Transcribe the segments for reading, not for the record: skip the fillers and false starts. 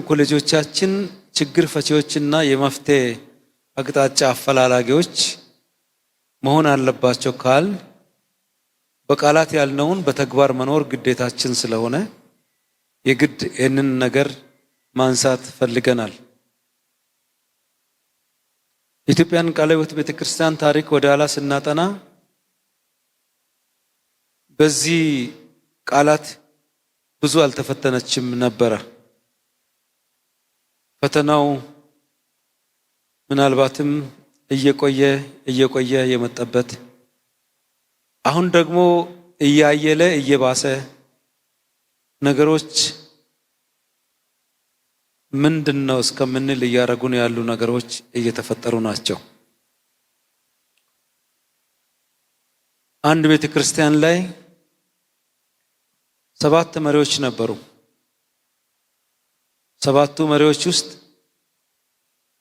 ኮሌጆቻችን ችግር ፈቺዎችና የመፍትሄ አቅጣጫ አፈላላጊዎች መሆን አለባቸው ካል በቃላት ያልነውን በተግባር መኖር ግዴታችን ስለሆነ የግድ ይህንን ነገር ማንሳት ፈልገናል። የኢትዮጵያን ቃለ ሕይወት ቤተክርስቲያን ታሪክ ወደ ኋላ ስናጠና በዚህ ቃላት ብዙ አልተፈተነችም ነበረ። ፈተናው ምናልባትም እየቆየ የመጣበት አሁን ደግሞ እያየለ እየባሰ ነገሮች ምንድነው እስከምንል እያረጉን ያሉ ነገሮች እየተፈጠሩ ናቸው። አንድ ቤተክርስቲያን ላይ 7 መሪዎች ነበሩ። 7ቱ መሪዎች ውስጥ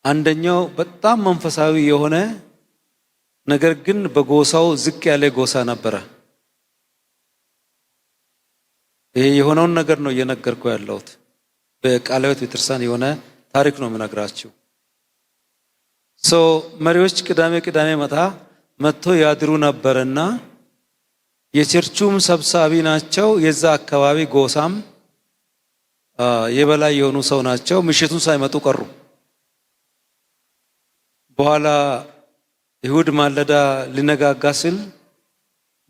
አንደኛው በጣም መንፈሳዊ የሆነ ነገር ግን በጎሳው ዝቅ ያለ ጎሳ ነበረ። ይሄ የሆነውን ነገር ነው እየነገርኩ ያለሁት። በቃለ ሕይወት ቤተክርስቲያን የሆነ ታሪክ ነው የምነግራችሁ። መሪዎች ቅዳሜ መጥቶ ያድሩ ነበርና የቸርቹም ሰብሳቢ ናቸው። የዛ አካባቢ ጎሳም የበላይ የሆኑ ሰው ናቸው። ምሽቱን ሳይመጡ ቀሩ። በኋላ ይሁድ ማለዳ ሊነጋጋ ሲል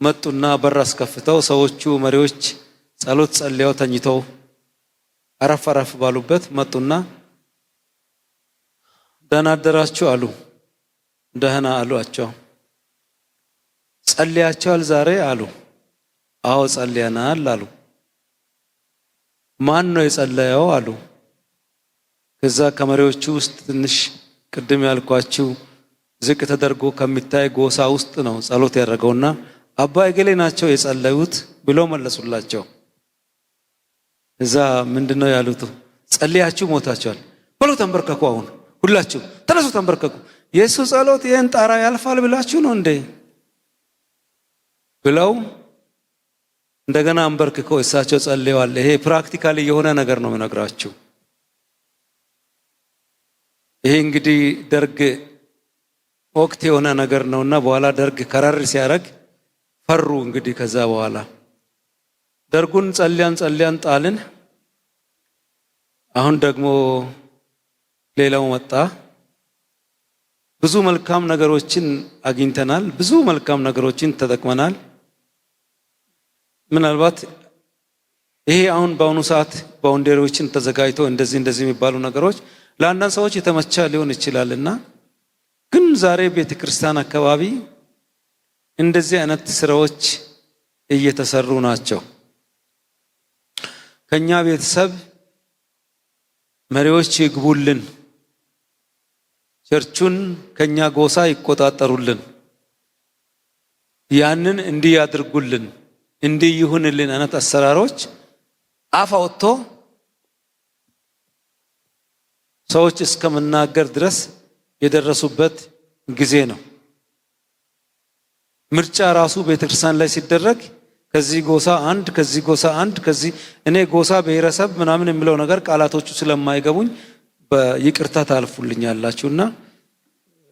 መጡና በር አስከፍተው ሰዎቹ መሪዎች ጸሎት ጸልየው ተኝተው አረፍ ባሉበት መጡና ደህና አደራችሁ አሉ። ደህና አሏቸው። ጸልያችኋል ዛሬ አሉ። አዎ ጸልየናል አሉ። ማን ነው የጸለየው አሉ። ከዛ ከመሪዎቹ ውስጥ ትንሽ ቅድም ያልኳችሁ ዝቅ ተደርጎ ከሚታይ ጎሳ ውስጥ ነው ጸሎት ያደረገውና አባ እገሌ ናቸው የጸለዩት ብለው መለሱላቸው። እዛ ምንድነው ያሉት? ጸልያችሁ ሞታችኋል። በሉ ተንበርከኩ፣ አሁን ሁላችሁ ተነሱ ተንበርከኩ። የሱ ጸሎት ይሄን ጣራ ያልፋል ብላችሁ ነው እንዴ ብለው እንደገና አንበርክከው እሳቸው ጸልየዋል። ይሄ ፕራክቲካሊ የሆነ ነገር ነው የምነግራችሁ። ይሄ እንግዲህ ደርግ ወቅት የሆነ ነገር ነውና በኋላ ደርግ ከረር ሲያደርግ ፈሩ። እንግዲህ ከዛ በኋላ ደርጉን ጸልያን ጣልን። አሁን ደግሞ ሌላው መጣ። ብዙ መልካም ነገሮችን አግኝተናል። ብዙ መልካም ነገሮችን ተጠቅመናል። ምናልባት ይሄ አሁን በአሁኑ ሰዓት ባውንደሪዎችን ተዘጋጅተው እንደዚህ የሚባሉ ነገሮች ለአንዳንድ ሰዎች የተመቻ ሊሆን ይችላልና ግን ዛሬ ቤተክርስቲያን አካባቢ እንደዚህ አይነት ስራዎች እየተሰሩ ናቸው። ከኛ ቤተሰብ መሪዎች ይግቡልን፣ ቸርቹን ከኛ ጎሳ ይቆጣጠሩልን፣ ያንን እንዲህ ያድርጉልን፣ እንዲህ ይሁንልን አይነት አሰራሮች አፍ አውጥቶ ሰዎች እስከመናገር ድረስ የደረሱበት ጊዜ ነው። ምርጫ ራሱ ቤተክርስቲያን ላይ ሲደረግ ከዚህ ጎሳ አንድ ከዚህ ጎሳ አንድ ከዚህ እኔ ጎሳ ብሔረሰብ ምናምን የሚለው ነገር ቃላቶቹ ስለማይገቡኝ በይቅርታ ታልፉልኛላችሁና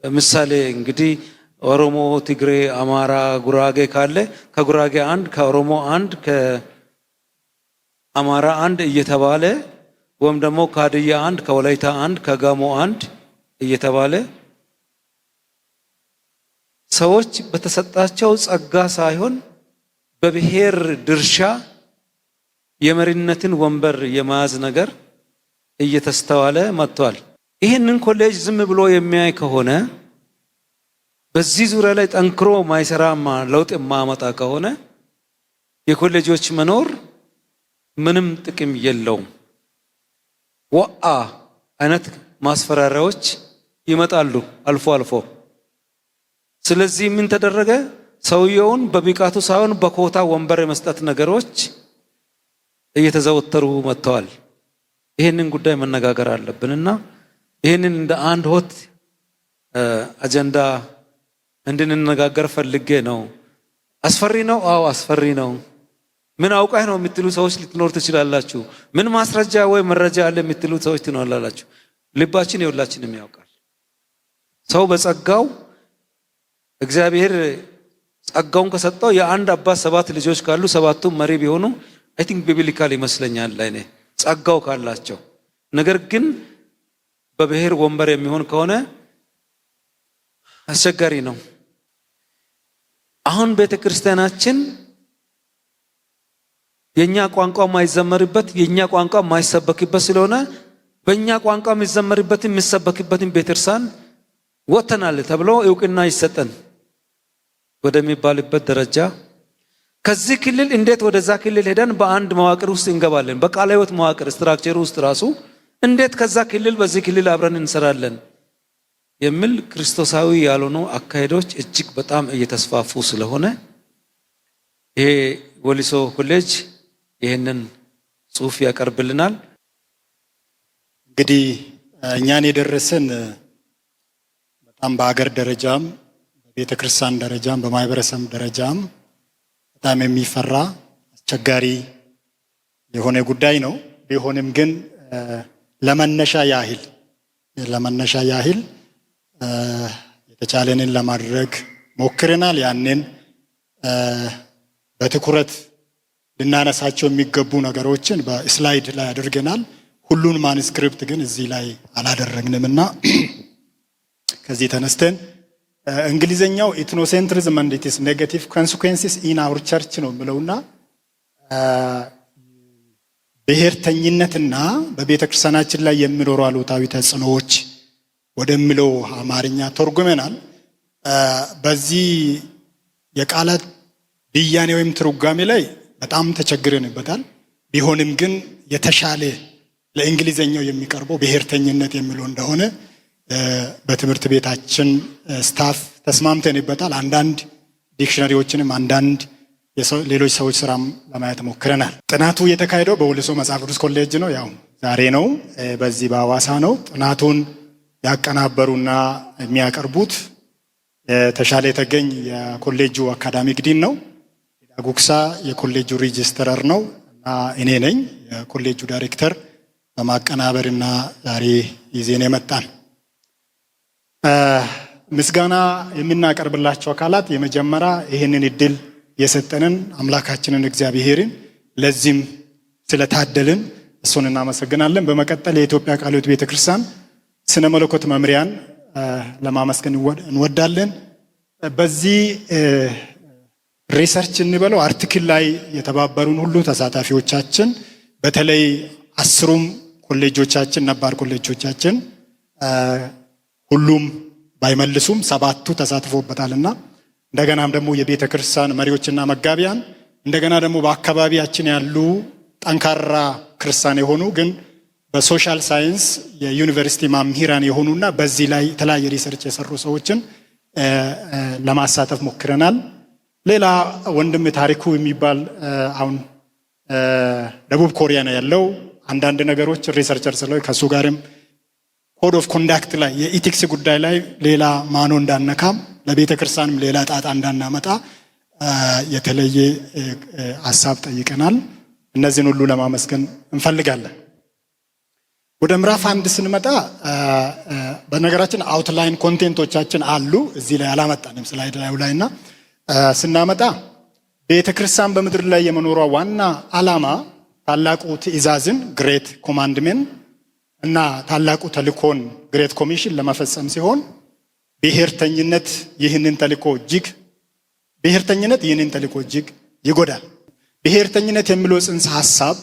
ምሳሌ እንግዲህ ኦሮሞ፣ ትግሬ፣ አማራ፣ ጉራጌ ካለ ከጉራጌ አንድ ከኦሮሞ አንድ ከአማራ አንድ እየተባለ ወይም ደግሞ ከሀዲያ አንድ ከወላይታ አንድ ከጋሞ አንድ እየተባለ ሰዎች በተሰጣቸው ጸጋ ሳይሆን በብሔር ድርሻ የመሪነትን ወንበር የመያዝ ነገር እየተስተዋለ መጥቷል። ይህንን ኮሌጅ ዝም ብሎ የሚያይ ከሆነ በዚህ ዙሪያ ላይ ጠንክሮ ማይሰራማ ለውጥ የማያመጣ ከሆነ የኮሌጆች መኖር ምንም ጥቅም የለውም። ወአ አይነት ማስፈራሪያዎች ይመጣሉ አልፎ አልፎ። ስለዚህ ምን ተደረገ? ሰውየውን በብቃቱ ሳይሆን በኮታ ወንበር የመስጠት ነገሮች እየተዘወተሩ መጥተዋል። ይህንን ጉዳይ መነጋገር አለብንና ይህንን እንደ አንድ ሆት አጀንዳ እንድንነጋገር ፈልጌ ነው። አስፈሪ ነው። አዎ አስፈሪ ነው። ምን አውቃህ ነው የምትሉ ሰዎች ልትኖር ትችላላችሁ። ምን ማስረጃ ወይ መረጃ አለ የምትሉ ሰዎች ትኖራላችሁ። ልባችን የሁላችንም ያውቃል። ሰው በጸጋው እግዚአብሔር ጸጋውን ከሰጠው የአንድ አባት 7 ልጆች ካሉ 7ቱም መሪ ቢሆኑ አይ ቲንክ ቢብሊካል ይመስለኛል ለኔ ጸጋው ካላቸው። ነገር ግን በብሔር ወንበር የሚሆን ከሆነ አስቸጋሪ ነው። አሁን ቤተክርስቲያናችን የኛ ቋንቋ ማይዘመርበት የኛ ቋንቋ ማይሰበክበት ስለሆነ በእኛ ቋንቋ የሚዘመርበትን የሚሰበክበትን ቤተክርስቲያን ወተናል ተብሎ እውቅና ይሰጠን ወደሚባልበት ደረጃ ከዚህ ክልል እንዴት ወደዛ ክልል ሄደን በአንድ መዋቅር ውስጥ እንገባለን? በቃለ ሕይወት መዋቅር ስትራክቸር ውስጥ ራሱ እንዴት ከዛ ክልል በዚህ ክልል አብረን እንሰራለን የሚል ክርስቶሳዊ ያልሆኑ አካሄዶች እጅግ በጣም እየተስፋፉ ስለሆነ ይሄ ወሊሶ ኮሌጅ ይህንን ጽሑፍ ያቀርብልናል። እንግዲህ እኛን የደረሰን በጣም በአገር ደረጃም በቤተ ክርስቲያን ደረጃም በማህበረሰብ ደረጃም በጣም የሚፈራ አስቸጋሪ የሆነ ጉዳይ ነው። ቢሆንም ግን ለመነሻ ያህል የተቻለንን ለማድረግ ሞክረናል። ያንን በትኩረት ልናነሳቸው የሚገቡ ነገሮችን በስላይድ ላይ አድርገናል። ሁሉን ማኑስክሪፕት ግን እዚህ ላይ አላደረግንምና ከዚህ ተነስተን እንግሊዘኛው ኢትኖሴንትሪዝም ኤንድ ኢትስ ኔጋቲቭ ኮንሲኩዌንስስ ኢን አወር ቸርች ነው ብለውና ብሔርተኝነትና በቤተ ክርስቲያናችን ላይ የሚኖሩ አሉታዊ ተጽዕኖዎች ወደሚለው አማርኛ ተርጉመናል። በዚህ የቃላት ብያኔ ወይም ትርጓሜ ላይ በጣም ተቸግረንበታል። ቢሆንም ግን የተሻለ ለእንግሊዘኛው የሚቀርበው ብሔርተኝነት የሚለው እንደሆነ በትምህርት ቤታችን ስታፍ ተስማምተንበታል። አንዳንድ ዲክሽነሪዎችንም አንዳንድ ሌሎች ሰዎች ስራም ለማየት ሞክረናል። ጥናቱ የተካሄደው በወሊሶ መጽሐፍ ቅዱስ ኮሌጅ ነው። ያው ዛሬ ነው፣ በዚህ በሐዋሳ ነው። ጥናቱን ያቀናበሩና የሚያቀርቡት ተሻለ የተገኝ የኮሌጁ አካዳሚክ ዲን ነው። ጉክሳ የኮሌጁ ሬጅስትራር ነው እና እኔ ነኝ የኮሌጁ ዳይሬክተር በማቀናበርና ዛሬ ይዘን የመጣን ምስጋና የምናቀርብላቸው አካላት የመጀመሪያ ይህንን እድል የሰጠንን አምላካችንን እግዚአብሔርን ለዚህም ስለታደልን እሱን እናመሰግናለን። በመቀጠል የኢትዮጵያ ቃለ ሕይወት ቤተክርስቲያን ስነ መለኮት መምሪያን ለማመስገን እንወዳለን። በዚህ ሪሰርች እንበለው አርቲክል ላይ የተባበሩን ሁሉ ተሳታፊዎቻችን በተለይ 10ሩም ኮሌጆቻችን ነባር ኮሌጆቻችን ሁሉም ባይመልሱም 7ቱ ተሳትፎበታልና እንደገናም ደግሞ የቤተ ክርስቲያን መሪዎችና መጋቢያን እንደገና ደግሞ በአካባቢያችን ያሉ ጠንካራ ክርስቲያን የሆኑ ግን በሶሻል ሳይንስ የዩኒቨርሲቲ መምህራን የሆኑና በዚህ ላይ የተለያየ ሪሰርች የሰሩ ሰዎችን ለማሳተፍ ሞክረናል። ሌላ ወንድም ታሪኩ የሚባል አሁን ደቡብ ኮሪያ ነው ያለው። አንዳንድ ነገሮች ሪሰርቸር ስለ ከሱ ጋርም ኮድ ኦፍ ኮንዳክት ላይ የኢቲክስ ጉዳይ ላይ ሌላ ማኖ እንዳነካም ለቤተ ክርስቲያንም ሌላ ጣጣ እንዳናመጣ የተለየ ሐሳብ ጠይቀናል። እነዚህን ሁሉ ለማመስገን እንፈልጋለን። ወደ ምዕራፍ 1 ስንመጣ በነገራችን አውትላይን ኮንቴንቶቻችን አሉ እዚህ ላይ አላመጣንም ስላይድ ላይና ስናመጣ ቤተ ክርስቲያን በምድር ላይ የመኖሯ ዋና ዓላማ ታላቁ ትእዛዝን ግሬት ኮማንድሜንት እና ታላቁ ተልእኮን ግሬት ኮሚሽን ለመፈጸም ሲሆን ብሔርተኝነት ይህንን ተልእኮ እጅግ ይጎዳል። ብሔርተኝነት የሚለው ጽንሰ ሐሳብ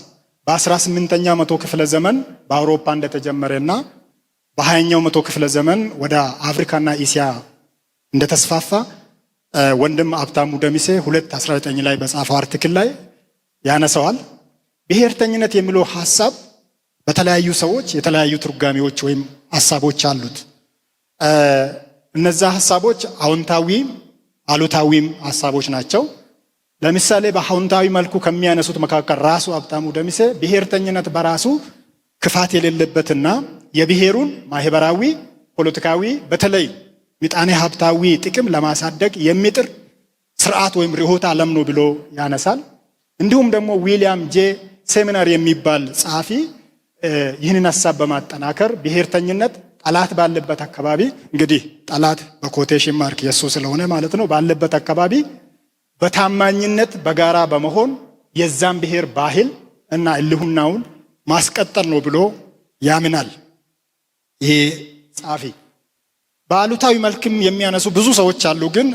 በ18ኛው መቶ ክፍለ ዘመን በአውሮፓ እንደተጀመረና በ20ኛው መቶ ክፍለ ዘመን ወደ አፍሪካና እስያ እንደተስፋፋ ወንድም ሀብታሙ ደሚሴ 2:19 ላይ በጻፈው አርቲክል ላይ ያነሳዋል። ብሔርተኝነት የሚለው ሐሳብ በተለያዩ ሰዎች የተለያዩ ትርጓሜዎች ወይም ሐሳቦች አሉት። እነዛ ሐሳቦች አዎንታዊም አሉታዊም ሐሳቦች ናቸው። ለምሳሌ በአዎንታዊ መልኩ ከሚያነሱት መካከል ራሱ ሀብታሙ ደሚሴ ብሔርተኝነት በራሱ ክፋት የሌለበትና የብሔሩን ማህበራዊ፣ ፖለቲካዊ በተለይ ምጣኔ ሀብታዊ ጥቅም ለማሳደግ የሚጥር ስርዓት ወይም ርዕዮተ ዓለም ነው ብሎ ያነሳል። እንዲሁም ደግሞ ዊሊያም ጄ ሴሚናር የሚባል ጸሐፊ ይህንን ሐሳብ በማጠናከር ብሔርተኝነት ጠላት ባለበት አካባቢ እንግዲህ ጠላት በኮቴሽን ማርክ የሱ ስለሆነ ማለት ነው ባለበት አካባቢ በታማኝነት በጋራ በመሆን የዛን ብሔር ባህል እና እልሁናውን ማስቀጠል ነው ብሎ ያምናል። ይሄ ጸሐፊ በአሉታዊ መልክም የሚያነሱ ብዙ ሰዎች አሉ፣ ግን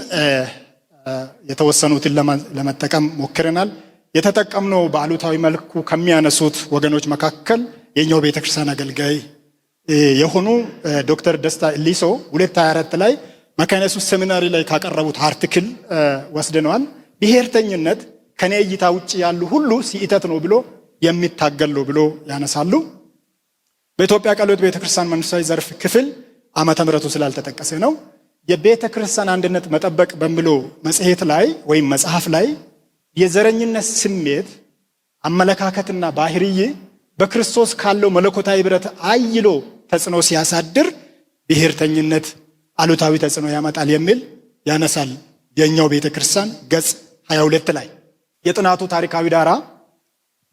የተወሰኑትን ለመጠቀም ሞክረናል። የተጠቀምነው በአሉታዊ መልኩ ከሚያነሱት ወገኖች መካከል የኛው ቤተክርስቲያን አገልጋይ የሆኑ ዶክተር ደስታ ኢሊሶ 2:24 ላይ መካነ ኢየሱስ ሴሚናሪ ላይ ካቀረቡት አርቲክል ወስደነዋል። ብሔርተኝነት ከኔ እይታ ውጭ ያሉ ሁሉ ስህተት ነው ብሎ የሚታገል ነው ብሎ ያነሳሉ። በኢትዮጵያ ቃለ ሕይወት ቤተክርስቲያን መንፈሳዊ ዘርፍ ክፍል ዓመተ ምሕረቱ ስላልተጠቀሰ ነው። የቤተክርስቲያን አንድነት መጠበቅ በሚለው መጽሔት ላይ ወይም መጽሐፍ ላይ የዘረኝነት ስሜት አመለካከትና ባህርይ በክርስቶስ ካለው መለኮታዊ ብረት አይሎ ተጽዕኖ ሲያሳድር ብሔርተኝነት አሉታዊ ተጽዕኖ ያመጣል የሚል ያነሳል። የኛው ቤተክርስቲያን ገጽ 22 ላይ የጥናቱ ታሪካዊ ዳራ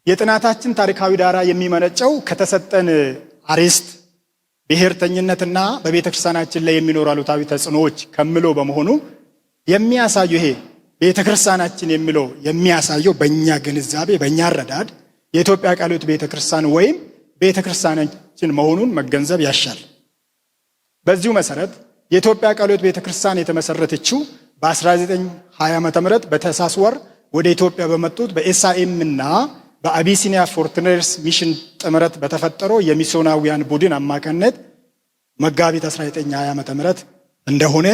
የጥናታችን ታሪካዊ ዳራ የሚመነጨው ከተሰጠን አርዕስት ብሔርተኝነትና በቤተክርስቲያናችን ላይ የሚኖሩ አሉታዊ ተጽዕኖዎች ከምሎ በመሆኑ የሚያሳየው ይሄ ቤተክርስቲያናችን የሚለው የሚያሳየው በእኛ ግንዛቤ በእኛ አረዳድ የኢትዮጵያ ቃለ ሕይወት ቤተክርስቲያን ወይም ቤተክርስቲያናችን መሆኑን መገንዘብ ያሻል። በዚሁ መሰረት የኢትዮጵያ ቃለ ሕይወት ቤተክርስቲያን የተመሰረተችው በ1920 ዓመተ ምህረት በታኅሳስ ወር ወደ ኢትዮጵያ በመጡት በኤስአኤም እና በአቢሲኒያ ፎርትነርስ ሚሽን ጥምረት በተፈጠረው የሚስዮናውያን ቡድን አማካኝነት መጋቢት 1920 ዓመተ ምህረት እንደሆነ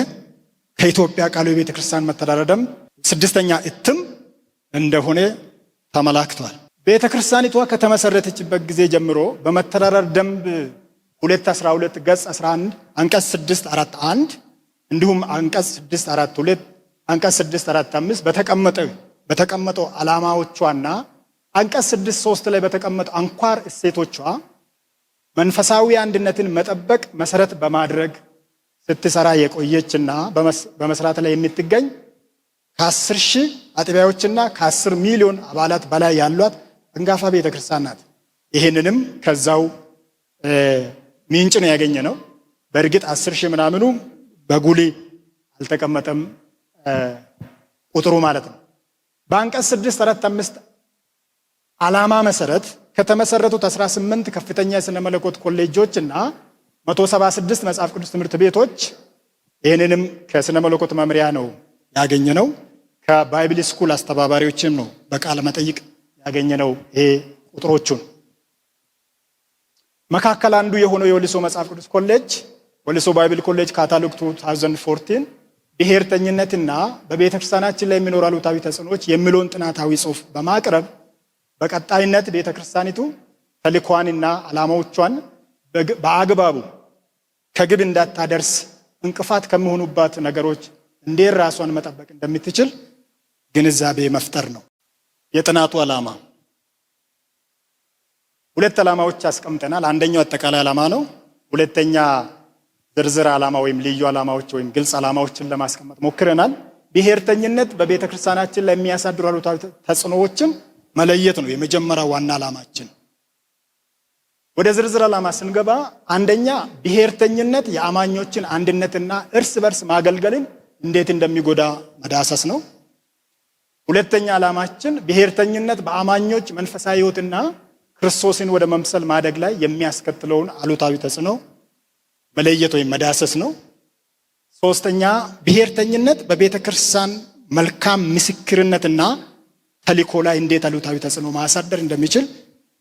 ከኢትዮጵያ ቃለ ሕይወት ቤተክርስቲያን መተዳደሪያ ደንብ 6ኛ እትም እንደሆነ ተመላክቷል። ቤተክርስቲያኒቷ ከተመሰረተችበት ጊዜ ጀምሮ በመተዳደሪያ ደንብ 212 ገጽ 11 አንቀጽ 641 እንዲሁም አንቀጽ 642 አንቀጽ 645 በተቀመጠው ዓላማዎቿና አንቀጽ 63 ላይ በተቀመጠው አንኳር እሴቶቿ መንፈሳዊ አንድነትን መጠበቅ መሰረት በማድረግ ስትሰራ የቆየችና በመስራት ላይ የምትገኝ ከ10 ሺህ አጥቢያዎችና ከ10 ሚሊዮን አባላት በላይ ያሏት አንጋፋ ቤተክርስቲያን ናት። ይህንንም ከዛው ምንጭ ነው ያገኘ ነው። በእርግጥ 10 ሺህ ምናምኑ በጉሊ አልተቀመጠም ቁጥሩ ማለት ነው። በአንቀጽ 645 ዓላማ መሰረት ከተመሰረቱት 18 ከፍተኛ የሥነ መለኮት ኮሌጆች እና 176 መጽሐፍ ቅዱስ ትምህርት ቤቶች ይህንንም ከሥነ መለኮት መምሪያ ነው ያገኘ ነው። ከባይብል ስኩል አስተባባሪዎችም ነው በቃለ መጠይቅ ያገኘ ነው። ይሄ ቁጥሮቹን መካከል አንዱ የሆነው የወሊሶ መጽሐፍ ቅዱስ ኮሌጅ ወሊሶ ባይብል ኮሌጅ ካታሎግ 2014 ብሔርተኝነትና በቤተክርስቲያናችን ላይ የሚኖሩ አሉታዊ ተጽዕኖዎች የሚለውን ጥናታዊ ጽሑፍ በማቅረብ በቀጣይነት ቤተክርስቲያኒቱ ተልእኮዋንና ዓላማዎቿን በአግባቡ ከግብ እንዳታደርስ እንቅፋት ከሚሆኑባት ነገሮች እንዴት ራሷን መጠበቅ እንደምትችል ግንዛቤ መፍጠር ነው የጥናቱ ዓላማ። 2 ዓላማዎች አስቀምጠናል። አንደኛው አጠቃላይ ዓላማ ነው። ሁለተኛ ዝርዝር ዓላማ ወይም ልዩ ዓላማዎች ወይም ግልጽ ዓላማዎችን ለማስቀመጥ ሞክረናል። ብሔርተኝነት በቤተክርስቲያናችን ላይ የሚያሳድሩ አሉታዊ ተጽዕኖዎችን መለየት ነው የመጀመሪያው ዋና ዓላማችን። ወደ ዝርዝር ዓላማ ስንገባ አንደኛ ብሔርተኝነት የአማኞችን አንድነትና እርስ በርስ ማገልገልን እንዴት እንደሚጎዳ መዳሰስ ነው። ሁለተኛ ዓላማችን ብሔርተኝነት በአማኞች መንፈሳዊ ሕይወትና ክርስቶስን ወደ መምሰል ማደግ ላይ የሚያስከትለውን አሉታዊ ተጽዕኖ መለየት ወይም መዳሰስ ነው። ሶስተኛ ብሔርተኝነት በቤተክርስቲያን መልካም ምስክርነትና ተልእኮ ላይ እንዴት አሉታዊ ተጽዕኖ ማሳደር እንደሚችል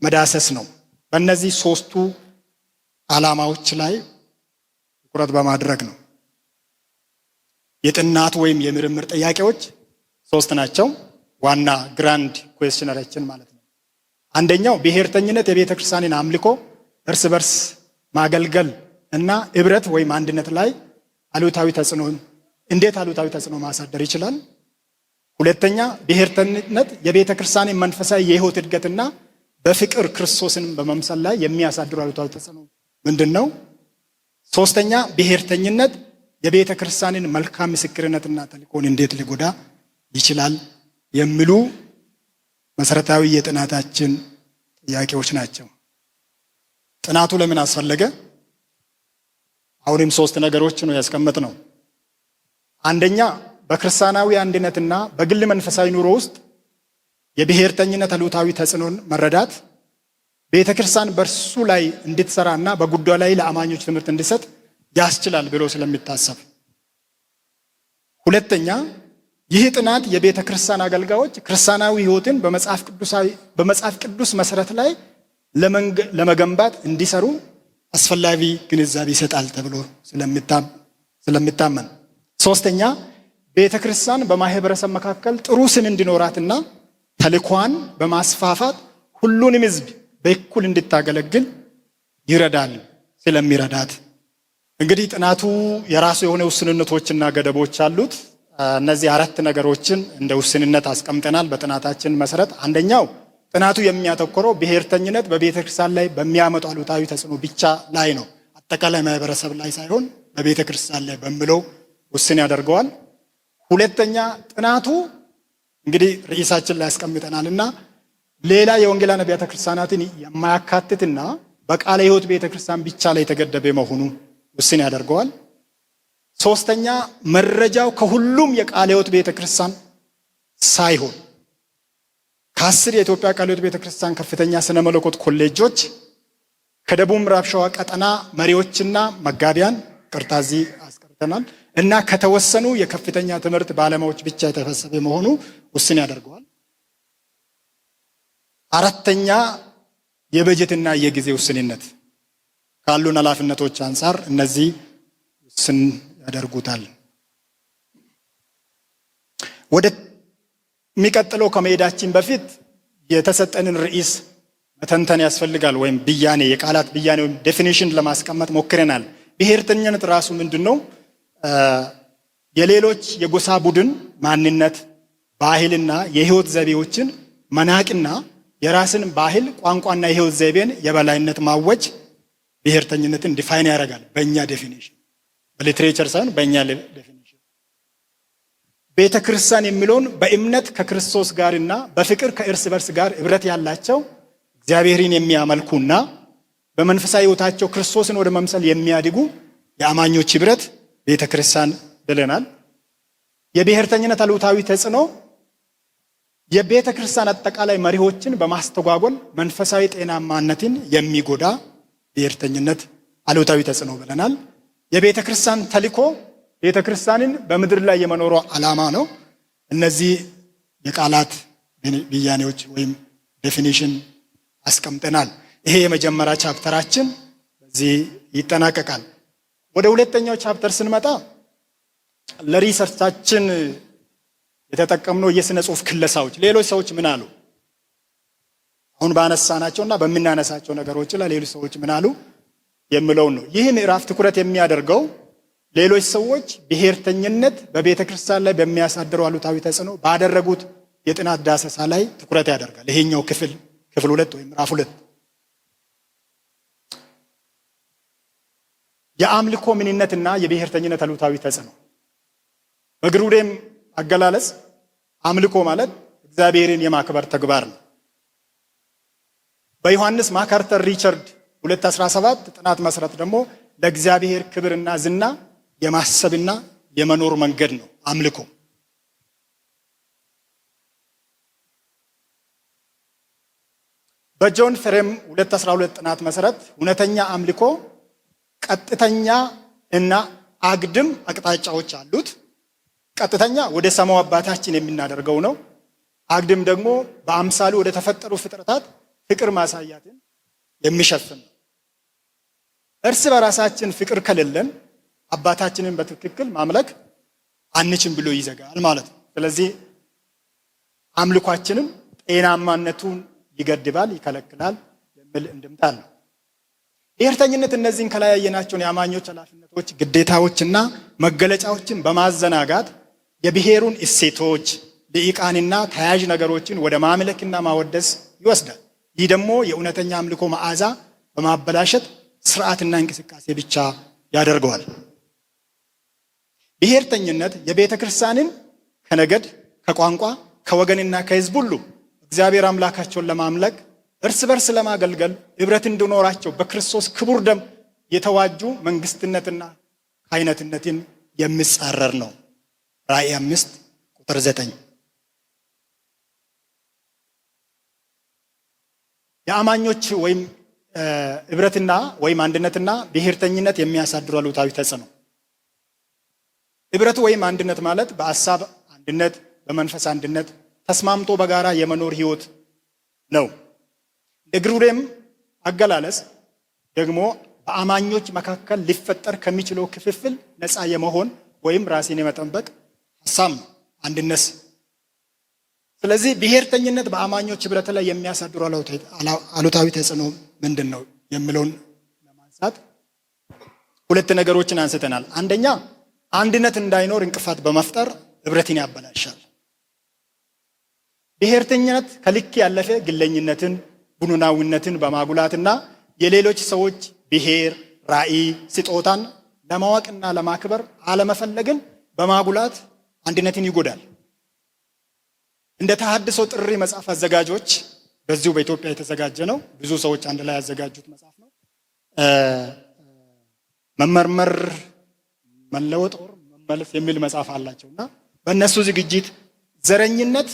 መዳሰስ ነው። በእነዚህ 3ቱ ዓላማዎች ላይ ትኩረት በማድረግ ነው። የጥናት ወይም የምርምር ጥያቄዎች 3 ናቸው። ዋና ግራንድ ኩዌስችነራችን ማለት ነው። አንደኛው ብሔርተኝነት የቤተ ክርስቲያንን አምልኮ፣ እርስ በርስ ማገልገል እና ህብረት ወይም አንድነት ላይ እንዴት አሉታዊ ተጽዕኖ ማሳደር ይችላል? ሁለተኛ ብሔርተኝነት የቤተ ክርስቲያንን መንፈሳዊ የህይወት እድገትና በፍቅር ክርስቶስን በመምሰል ላይ የሚያሳድሩ አሉታዊ ተጽዕኖ ምንድን ነው? ሶስተኛ ብሔርተኝነት የቤተ ክርስቲያንን መልካም ምስክርነትና ተልእኮን እንዴት ሊጎዳ ይችላል የሚሉ መሰረታዊ የጥናታችን ጥያቄዎች ናቸው። ጥናቱ ለምን አስፈለገ? አሁንም 3 ነገሮች ነው ያስቀመጥነው። አንደኛ በክርስቲያናዊ አንድነትና በግል መንፈሳዊ ኑሮ ውስጥ የብሔርተኝነት አሉታዊ ተጽዕኖን መረዳት ቤተ ክርስቲያን በእርሱ ላይ እንድትሰራና በጉዳዩ ላይ ለአማኞች ትምህርት እንዲሰጥ ያስችላል ብሎ ስለሚታሰብ። ሁለተኛ ይህ ጥናት የቤተ ክርስቲያን አገልጋዮች ክርስቲያናዊ ህይወትን በመጽሐፍ ቅዱስ መሰረት ላይ ለመገንባት እንዲሰሩ አስፈላጊ ግንዛቤ ይሰጣል ተብሎ ስለሚታመን። ሶስተኛ ቤተ ክርስቲያን በማህበረሰብ መካከል ጥሩ ስም እንዲኖራትና ተልእኳን በማስፋፋት ሁሉንም ህዝብ በእኩል እንድታገለግል ይረዳል ስለሚረዳት። እንግዲህ ጥናቱ የራሱ የሆነ ውስንነቶችና ገደቦች አሉት። እነዚህ 4 ነገሮችን እንደ ውስንነት አስቀምጠናል በጥናታችን መሰረት። አንደኛው ጥናቱ የሚያተኮረው ብሔርተኝነት በቤተ ክርስቲያን ላይ በሚያመጡ አሉታዊ ተጽዕኖ ብቻ ላይ ነው፣ አጠቃላይ ማህበረሰብ ላይ ሳይሆን በቤተ ክርስቲያን ላይ በሚለው ውስን ያደርገዋል። ሁለተኛ ጥናቱ እንግዲህ ርዕሳችን ላይ ያስቀምጠናልና ሌላ የወንጌላውያን አብያተ ክርስቲያናትን የማያካትትና በቃለ ሕይወት ቤተ ክርስቲያን ብቻ ላይ የተገደበ መሆኑ ውስን ያደርገዋል። ሶስተኛ መረጃው ከሁሉም የቃለ ሕይወት ቤተ ክርስቲያን ሳይሆን ከ10 የኢትዮጵያ ቃለ ሕይወት ቤተ ክርስቲያን ከፍተኛ ስነ መለኮት ኮሌጆች፣ ከደቡብ ምዕራብ ሸዋ ቀጠና መሪዎችና መጋቢያን ቅርታዚ አስቀርተናል እና ከተወሰኑ የከፍተኛ ትምህርት ባለሙያዎች ብቻ የተሰበሰበ መሆኑ ውስን ያደርገዋል። አራተኛ የበጀትና የጊዜ ውስንነት ካሉን ኃላፊነቶች አንጻር እነዚህ ውስን ያደርጉታል። ወደ የሚቀጥለው ከመሄዳችን በፊት የተሰጠንን ርዕስ መተንተን ያስፈልጋል። ወይም ብያኔ፣ የቃላት ብያኔ ወይም ዴፊኒሽን ለማስቀመጥ ሞክረናል። ብሔርተኝነት ራሱ ምንድን ነው? የሌሎች የጎሳ ቡድን ማንነት፣ ባህልና የህይወት ዘይቤዎችን መናቅና የራስን ባህል፣ ቋንቋና የህይወት ዘይቤን የበላይነት ማወጅ ብሔርተኝነትን ዲፋይን ያደርጋል። በእኛ ዴፊኒሽን፣ በሊትሬቸር ሳይሆን በእኛ ዴፊኒሽን። ቤተ ክርስቲያን የሚለውን በእምነት ከክርስቶስ ጋርና በፍቅር ከእርስ በርስ ጋር ህብረት ያላቸው እግዚአብሔርን የሚያመልኩና በመንፈሳዊ ህይወታቸው ክርስቶስን ወደ መምሰል የሚያድጉ የአማኞች ህብረት ቤተ ክርስቲያን ብለናል። የብሔርተኝነት አሉታዊ ተጽዕኖ የቤተ ክርስቲያን አጠቃላይ መሪዎችን በማስተጓጎል መንፈሳዊ ጤናማነትን የሚጎዳ ብሔርተኝነት አሉታዊ ተጽዕኖ ብለናል። የቤተ ክርስቲያን ተልእኮ ቤተ ክርስቲያንን በምድር ላይ የመኖሯ ዓላማ ነው። እነዚህ የቃላት ብያኔዎች ወይም ዴፊኒሽን አስቀምጠናል። ይሄ የመጀመሪያ ቻፕተራችን በዚህ ይጠናቀቃል። ወደ ሁለተኛው ቻፕተር ስንመጣ ለሪሰርቻችን የተጠቀምነው የሥነ ጽሑፍ ክለሳዎች ሌሎች ሰዎች ምን አሉ፣ አሁን ባነሳናቸውና በምናነሳቸው ነገሮች ላይ ሌሎች ሰዎች ምን አሉ የሚለውን ነው። ይህ ምዕራፍ ትኩረት የሚያደርገው ሌሎች ሰዎች ብሔርተኝነት በቤተ ክርስቲያን ላይ በሚያሳድረው አሉታዊ ተጽዕኖ ባደረጉት የጥናት ዳሰሳ ላይ ትኩረት ያደርጋል። ይሄኛው ክፍል 2 ወይም ምዕራፍ 2 የአምልኮ ምንነትና የብሔርተኝነት አሉታዊ ተጽዕኖ። በግሩዴም አገላለጽ አምልኮ ማለት እግዚአብሔርን የማክበር ተግባር ነው። በዮሐንስ ማካርተር ሪቻርድ 2017 ጥናት መሰረት ደግሞ ለእግዚአብሔር ክብርና ዝና የማሰብና የመኖር መንገድ ነው አምልኮ። በጆን ፍሬም 2012 ጥናት መሰረት እውነተኛ አምልኮ ቀጥተኛ እና አግድም አቅጣጫዎች አሉት። ቀጥተኛ ወደ ሰማው አባታችን የምናደርገው ነው። አግድም ደግሞ በአምሳሉ ወደ ተፈጠሩ ፍጥረታት ፍቅር ማሳያትን የሚሸፍን ነው። እርስ በራሳችን ፍቅር ከሌለን አባታችንን በትክክል ማምለክ አንችም ብሎ ይዘጋል ማለት ነው። ስለዚህ አምልኳችንም ጤናማነቱን ይገድባል፣ ይከለክላል የሚል እንድምታ አለው። ብሔርተኝነት እነዚህን ከላይ ያየናቸውን የአማኞች ኃላፊነቶች፣ ግዴታዎችና መገለጫዎችን በማዘናጋት የብሔሩን እሴቶች፣ ልሂቃንና ተያያዥ ነገሮችን ወደ ማምለክና ማወደስ ይወስዳል። ይህ ደግሞ የእውነተኛ አምልኮ መዓዛ በማበላሸት ስርዓትና እንቅስቃሴ ብቻ ያደርገዋል። ብሔርተኝነት የቤተ ክርስቲያንን ከነገድ፣ ከቋንቋ፣ ከወገንና ከሕዝብ ሁሉ እግዚአብሔር አምላካቸውን ለማምለክ እርስ በርስ ለማገልገል ኅብረት እንዲኖራቸው በክርስቶስ ክቡር ደም የተዋጁ መንግስትነትና ካህናትነትን የሚጻረር ነው። ራእይ 5:9 የአማኞች ወይም ኅብረትና ወይም አንድነትና ብሔርተኝነት የሚያሳድሩ አሉታዊ ተጽዕኖ። ኅብረት ወይም አንድነት ማለት በሀሳብ አንድነት፣ በመንፈስ አንድነት ተስማምቶ በጋራ የመኖር ህይወት ነው። እንደ ግሩዴም አገላለጽ ደግሞ በአማኞች መካከል ሊፈጠር ከሚችለው ክፍፍል ነፃ የመሆን ወይም ራስን የመጠበቅ ሀሳብ ነው አንድነት። ስለዚህ ብሔርተኝነት በአማኞች ኅብረት ላይ የሚያሳድሩ አሉታዊ ተጽዕኖ ምንድን ነው የሚለውን ለማንሳት ሁለት ነገሮችን አንስተናል። አንደኛ አንድነት እንዳይኖር እንቅፋት በመፍጠር ኅብረትን ያበላሻል። ብሔርተኝነት ከልክ ያለፈ ግለኝነትን፣ ቡድናዊነትን በማጉላትና የሌሎች ሰዎች ብሔር፣ ራዕይ፣ ስጦታን ለማወቅና ለማክበር አለመፈለግን በማጉላት አንድነትን ይጎዳል። እንደ ተሐድሶ ጥሪ መጽሐፍ አዘጋጆች በዚሁ በኢትዮጵያ የተዘጋጀ ነው። ብዙ ሰዎች አንድ ላይ ያዘጋጁት መጽሐፍ ነው። መመርመር፣ መለወጥ፣ መመለስ የሚል መጽሐፍ አላቸውና በእነሱ ዝግጅት ዘረኝነት፣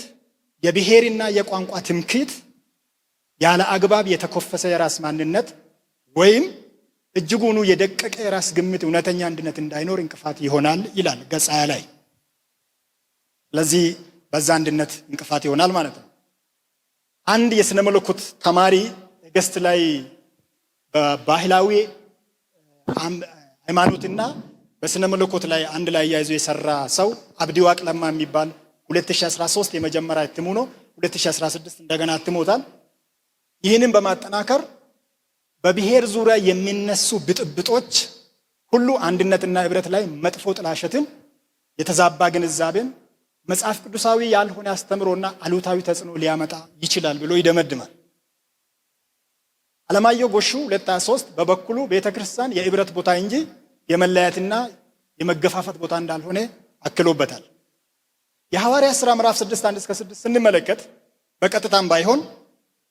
የብሔርና የቋንቋ ትምክህት፣ ያለ አግባብ የተኮፈሰ የራስ ማንነት ወይም እጅጉኑ የደቀቀ የራስ ግምት እውነተኛ አንድነት እንዳይኖር እንቅፋት ይሆናል ይላል ገጽ 20 ላይ። ስለዚህ በዛ አንድነት እንቅፋት ይሆናል ማለት ነው። አንድ የሥነ መለኮት ተማሪ ገስት ላይ በባህላዊ ሃይማኖትና በሥነ መለኮት ላይ አንድ ላይ ያይዞ የሰራ ሰው አብዲ ዋቅለማ የሚባል 2013 የመጀመሪያ እትሙ ነው። 2016 እንደገና እትሞታል። ይህንን በማጠናከር በብሔር ዙሪያ የሚነሱ ብጥብጦች ሁሉ አንድነትና ኅብረት ላይ መጥፎ ጥላሸትን፣ የተዛባ ግንዛቤን፣ መጽሐፍ ቅዱሳዊ ያልሆነ አስተምሮና አሉታዊ ተጽዕኖ ሊያመጣ ይችላል ብሎ ይደመድማል። አለማየሁ ጎሹ 2023 በበኩሉ ቤተክርስቲያን የኅብረት ቦታ እንጂ የመለያየትና የመገፋፋት ቦታ እንዳልሆነ አክሎበታል። የሐዋርያት ሥራ ምዕራፍ 6:1-6 ስንመለከት በቀጥታም ባይሆን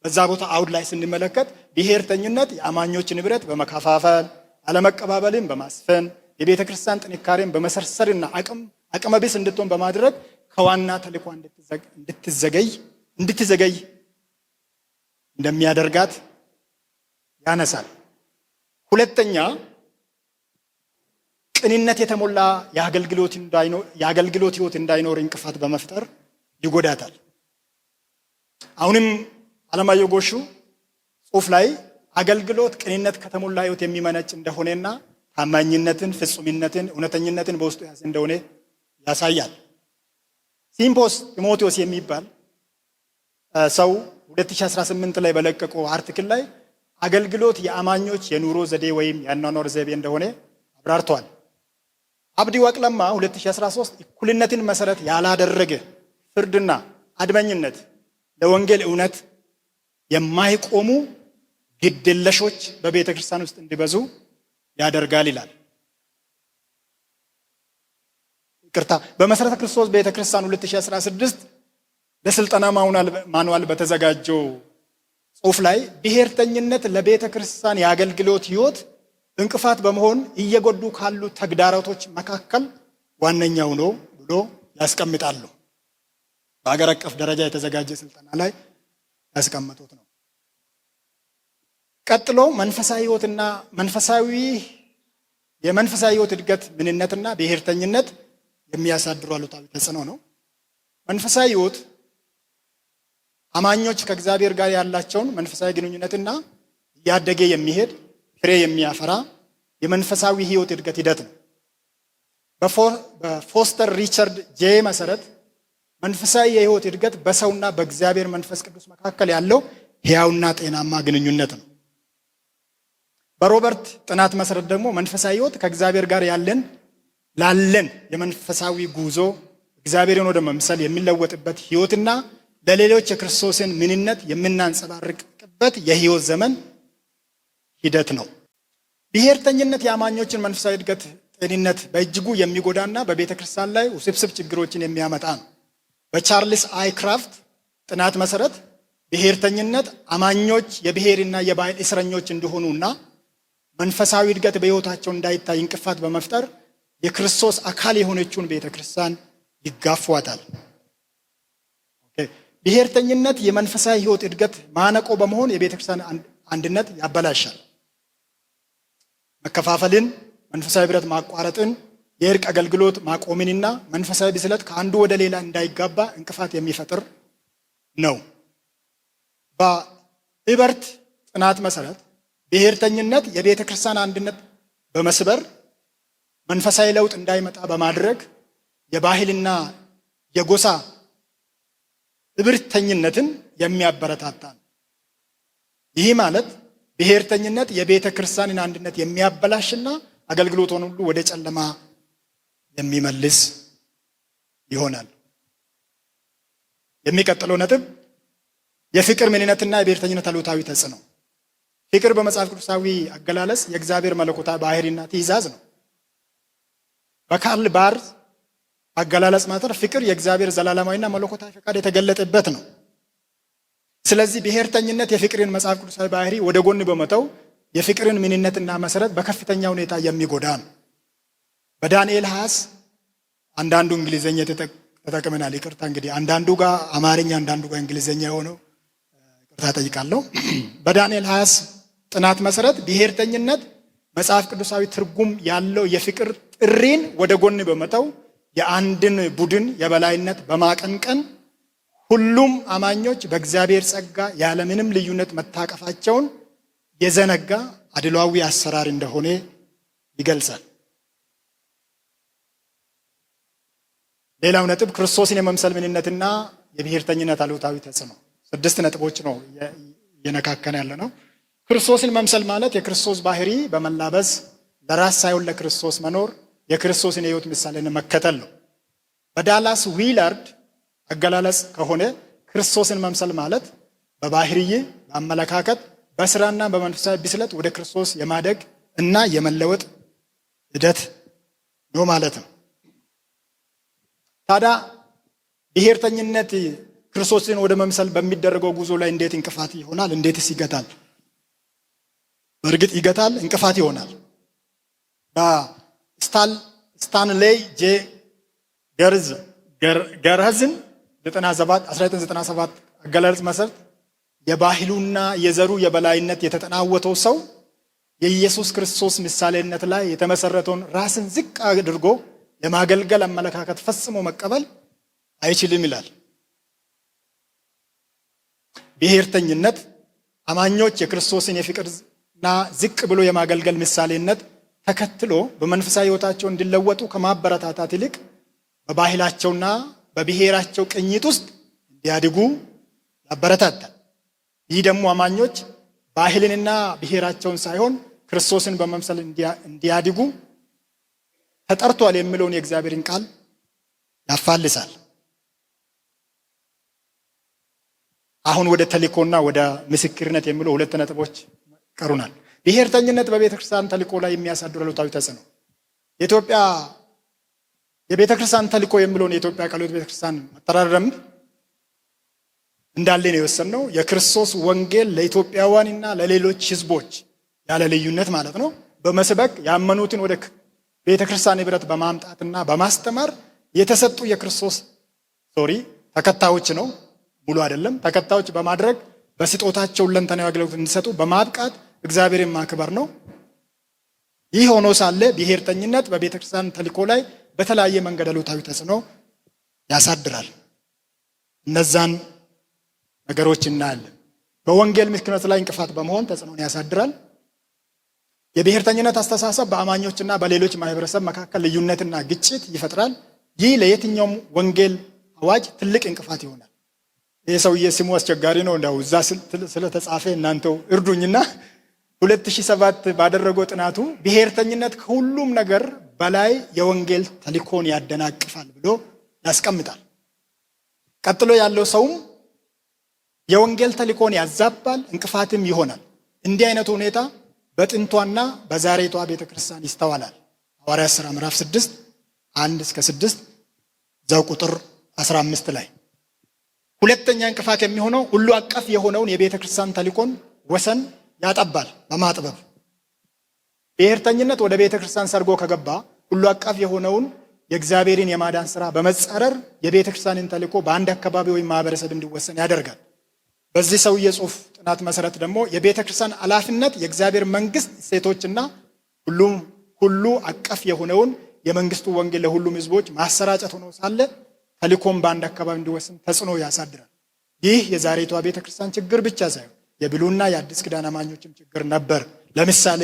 በዛ ቦታ አውድ ላይ ስንመለከት ብሔርተኝነት የአማኞችን ኅብረት በመከፋፈል አለመቀባበልን በማስፈን የቤተ ክርስቲያን ጥንካሬን በመሰርሰርና አቅመ ቢስ እንድትሆን በማድረግ ከዋና ተልዕኮ እንድትዘገይ እንደሚያደርጋት ያነሳል። ሁለተኛ ቅንነት የተሞላ የአገልግሎት ሕይወት እንዳይኖር እንቅፋት በመፍጠር ይጎዳታል። አሁንም አለማየሁ ጎሹ ጽሑፍ ላይ አገልግሎት ቅንነት ከተሞላ ሕይወት የሚመነጭ እንደሆነና ታማኝነትን፣ ፍጹምነትን፣ እውነተኝነትን በውስጡ ያዘ እንደሆነ ያሳያል። ሲምፖስ ጢሞቴዎስ የሚባል ሰው 2018 ላይ በለቀቀው አርቲክል ላይ አገልግሎት የአማኞች የኑሮ ዘዴ ወይም የአኗኗር ዘይቤ እንደሆነ አብራርተዋል። አብዲ ዋቅለማ 2013 እኩልነትን መሰረት ያላደረገ ፍርድና አድመኝነት ለወንጌል እውነት የማይቆሙ ግድየለሾች በቤተ ክርስቲያን ውስጥ እንዲበዙ ያደርጋል ይላል። ይቅርታ፣ በመሰረተ ክርስቶስ ቤተ ክርስቲያን 2016 ለስልጠና ማኑዋል በተዘጋጀው ጽሑፍ ላይ ብሔርተኝነት ለቤተ ክርስቲያን የአገልግሎት ሕይወት እንቅፋት በመሆን እየጎዱ ካሉ ተግዳሮቶች መካከል ዋነኛው ነው ብሎ ያስቀምጣሉ። በአገር አቀፍ ደረጃ የተዘጋጀ ስልጠና ላይ ያስቀመጡት ነው። ቀጥሎ መንፈሳዊ ሕይወትና የመንፈሳዊ ሕይወት እድገት ምንነትና ብሔርተኝነት የሚያሳድሩ አሉታዊ ተጽዕኖ ነው። መንፈሳዊ ሕይወት አማኞች ከእግዚአብሔር ጋር ያላቸውን መንፈሳዊ ግንኙነትና እያደገ የሚሄድ ፍሬ የሚያፈራ የመንፈሳዊ ሕይወት እድገት ሂደት ነው። በፎስተር ሪቻርድ ጄ መሰረት መንፈሳዊ የህይወት እድገት በሰውና በእግዚአብሔር መንፈስ ቅዱስ መካከል ያለው ሕያውና ጤናማ ግንኙነት ነው። በሮበርት ጥናት መሰረት ደግሞ መንፈሳዊ ህይወት ከእግዚአብሔር ጋር ላለን የመንፈሳዊ ጉዞ እግዚአብሔርን ወደ መምሰል የሚለወጥበት ህይወትና ለሌሎች የክርስቶስን ምንነት የምናንጸባርቅበት የህይወት ዘመን ሂደት ነው። ብሔርተኝነት የአማኞችን መንፈሳዊ እድገት ጤንነት በእጅጉ የሚጎዳና በቤተ ክርስቲያን ላይ ውስብስብ ችግሮችን የሚያመጣ ነው። በቻርልስ አይ ክራፍት ጥናት መሰረት ብሔርተኝነት አማኞች የብሔርና የባህል እስረኞች እንደሆኑና መንፈሳዊ እድገት በህይወታቸው እንዳይታይ እንቅፋት በመፍጠር የክርስቶስ አካል የሆነችውን ቤተ ክርስቲያን ይጋፏታል። ብሔርተኝነት የመንፈሳዊ ህይወት እድገት ማነቆ በመሆን የቤተ ክርስቲያን አንድነት ያበላሻል። መከፋፈልን፣ መንፈሳዊ ህብረት ማቋረጥን፣ የእርቅ አገልግሎት ማቆምንና መንፈሳዊ ብስለት ከአንዱ ወደ ሌላ እንዳይጋባ እንቅፋት የሚፈጥር ነው። በኢበርት ጥናት መሰረት ብሔርተኝነት የቤተ ክርስቲያን አንድነት በመስበር መንፈሳዊ ለውጥ እንዳይመጣ በማድረግ የባህልና የጎሳ እብርተኝነትን የሚያበረታታ ነው። ይህ ማለት ብሔርተኝነት የቤተ ክርስቲያንን አንድነት የሚያበላሽና አገልግሎቱን ሁሉ ወደ ጨለማ የሚመልስ ይሆናል። የሚቀጥለው ነጥብ የፍቅር ምንነትና የብሔርተኝነት አሉታዊ ተጽዕኖ። ፍቅር በመጽሐፍ ቅዱሳዊ አገላለጽ የእግዚአብሔር መለኮታዊ ባህሪና ትእዛዝ ነው። በካርል ባርዝ አገላለጽ ማጠር ፍቅር የእግዚአብሔር ዘላለማዊና መለኮታዊ ፈቃድ የተገለጠበት ነው። ስለዚህ ብሔርተኝነት የፍቅርን መጽሐፍ ቅዱሳዊ ባህሪ ወደ ጎን በመተው የፍቅርን ምንነትና መሰረት በከፍተኛ ሁኔታ የሚጎዳ ነው። በዳንኤል 20 አንዳንዱ እንግሊዘኛ ተጠቅመናል። ይቅርታ እንግዲህ አንዳንዱ ጋር አማርኛ አንዳንዱ ጋር እንግሊዘኛ የሆነው ይቅርታ ጠይቃለሁ። በዳንኤል 20 ጥናት መሰረት ብሔርተኝነት መጽሐፍ ቅዱሳዊ ትርጉም ያለው የፍቅር ጥሪን ወደ ጎን በመተው የአንድን ቡድን የበላይነት በማቀንቀን ሁሉም አማኞች በእግዚአብሔር ጸጋ ያለምንም ልዩነት መታቀፋቸውን የዘነጋ አድሏዊ አሰራር እንደሆነ ይገልጻል። ሌላው ነጥብ ክርስቶስን የመምሰል ምንነትና የብሔርተኝነት አሉታዊ ተጽዕኖ። 6 ነጥቦች ነው እየነካከን ያለ ነው። ክርስቶስን መምሰል ማለት የክርስቶስ ባህሪ በመላበስ ለራስ ሳይሆን ለክርስቶስ መኖር፣ የክርስቶስን የህይወት ምሳሌን መከተል ነው። በዳላስ ዊላርድ አገላለጽ ከሆነ ክርስቶስን መምሰል ማለት በባህሪይ፣ በአመለካከት፣ በስራና በመንፈሳዊ ብስለት ወደ ክርስቶስ የማደግ እና የመለወጥ ሂደት ነው ማለት ነው። ታዲያ ብሔርተኝነት ክርስቶስን ወደ መምሰል በሚደረገው ጉዞ ላይ እንዴት እንቅፋት ይሆናል? እንዴትስ ይገታል? በእርግጥ ይገታል፣ እንቅፋት ይሆናል። በስታንሌይ ጄ ገርህዝን 1997 አገላለጽ መሰረት የባህሉና የዘሩ የበላይነት የተጠናወተው ሰው የኢየሱስ ክርስቶስ ምሳሌነት ላይ የተመሰረተውን ራስን ዝቅ አድርጎ የማገልገል አመለካከት ፈጽሞ መቀበል አይችልም ይላል። ብሔርተኝነት አማኞች የክርስቶስን የፍቅርና ዝቅ ብሎ የማገልገል ምሳሌነት ተከትሎ በመንፈሳዊ ሕይወታቸው እንዲለወጡ ከማበረታታት ይልቅ በባህላቸውና በብሔራቸው ቅኝት ውስጥ እንዲያድጉ ያበረታታል። ይህ ደግሞ አማኞች ባህልንና ብሔራቸውን ሳይሆን ክርስቶስን በመምሰል እንዲያድጉ ተጠርቷል የሚለውን የእግዚአብሔርን ቃል ያፋልሳል። አሁን ወደ ተልእኮና ወደ ምስክርነት የሚለው 2 ነጥቦች ቀሩናል። ብሔርተኝነት በቤተ ክርስቲያን ተልእኮ ላይ የሚያሳድር አሉታዊ ተጽዕኖ። የኢትዮጵያ የቤተ ክርስቲያን ተልእኮ የሚለውን የኢትዮጵያ ቃለ ሕይወት ቤተ ክርስቲያን አጠራር ደንብ እንዳለ ነው የወሰነው። የክርስቶስ ወንጌል ለኢትዮጵያውያንና ለሌሎች ሕዝቦች ያለ ልዩነት ማለት ነው በመስበክ ያመኑትን ወደ ቤተ ክርስቲያን ህብረት በማምጣትና በማስተማር የተሰጡ የክርስቶስ ተከታዮች ነው፣ ሙሉ አይደለም፣ ተከታዮች በማድረግ በስጦታቸው ሁለንተናዊ አገልግሎት እንዲሰጡ በማብቃት እግዚአብሔርን ማክበር ነው። ይህ ሆኖ ሳለ ብሔርተኝነት በቤተ ክርስቲያን ተልእኮ ላይ በተለያየ መንገድ አሉታዊ ተጽዕኖ ያሳድራል። እነዛን ነገሮች እናያለን። በወንጌል ምስክርነት ላይ እንቅፋት በመሆን ተጽዕኖን ያሳድራል። የብሔርተኝነት አስተሳሰብ በአማኞችና በሌሎች ማህበረሰብ መካከል ልዩነትና ግጭት ይፈጥራል። ይህ ለየትኛውም ወንጌል አዋጅ ትልቅ እንቅፋት ይሆናል። ይህ ሰውዬ ስሙ አስቸጋሪ ነው። እንዳው እዛ ስለተጻፈ እናንተው እርዱኝና 2007 ባደረገው ጥናቱ ብሔርተኝነት ከሁሉም ነገር በላይ የወንጌል ተልእኮን ያደናቅፋል ብሎ ያስቀምጣል። ቀጥሎ ያለው ሰውም የወንጌል ተልእኮን ያዛባል፣ እንቅፋትም ይሆናል። እንዲህ አይነቱ ሁኔታ በጥንቷና በዛሬቷ ቤተክርስቲያን ይስተዋላል። ሐዋርያት ሥራ ምዕራፍ 6 1-6 እዛው ቁጥር 15 ላይ። ሁለተኛ እንቅፋት የሚሆነው ሁሉ አቀፍ የሆነውን የቤተክርስቲያን ተልእኮን ወሰን ያጠባል በማጥበብ። ብሔርተኝነት ወደ ቤተክርስቲያን ሰርጎ ከገባ ሁሉ አቀፍ የሆነውን የእግዚአብሔርን የማዳን ሥራ በመጻረር የቤተክርስቲያንን ተልእኮ በአንድ አካባቢ ወይም ማህበረሰብ እንዲወሰን ያደርጋል። በዚህ ሰውዬ ጽሑፍ ጥናት መሰረት ደግሞ የቤተክርስቲያን ኃላፊነት የእግዚአብሔር መንግስት እሴቶችና ሁሉ አቀፍ የሆነውን የመንግስቱ ወንጌል ለሁሉም ህዝቦች ማሰራጨት ሆኖ ሳለ ተልእኮም በአንድ አካባቢ እንዲወሰን ተጽዕኖ ያሳድራል። ይህ የዛሬቷ ቤተክርስቲያን ችግር ብቻ ሳይሆን የብሉይና የአዲስ ኪዳን አማኞችም ችግር ነበር። ለምሳሌ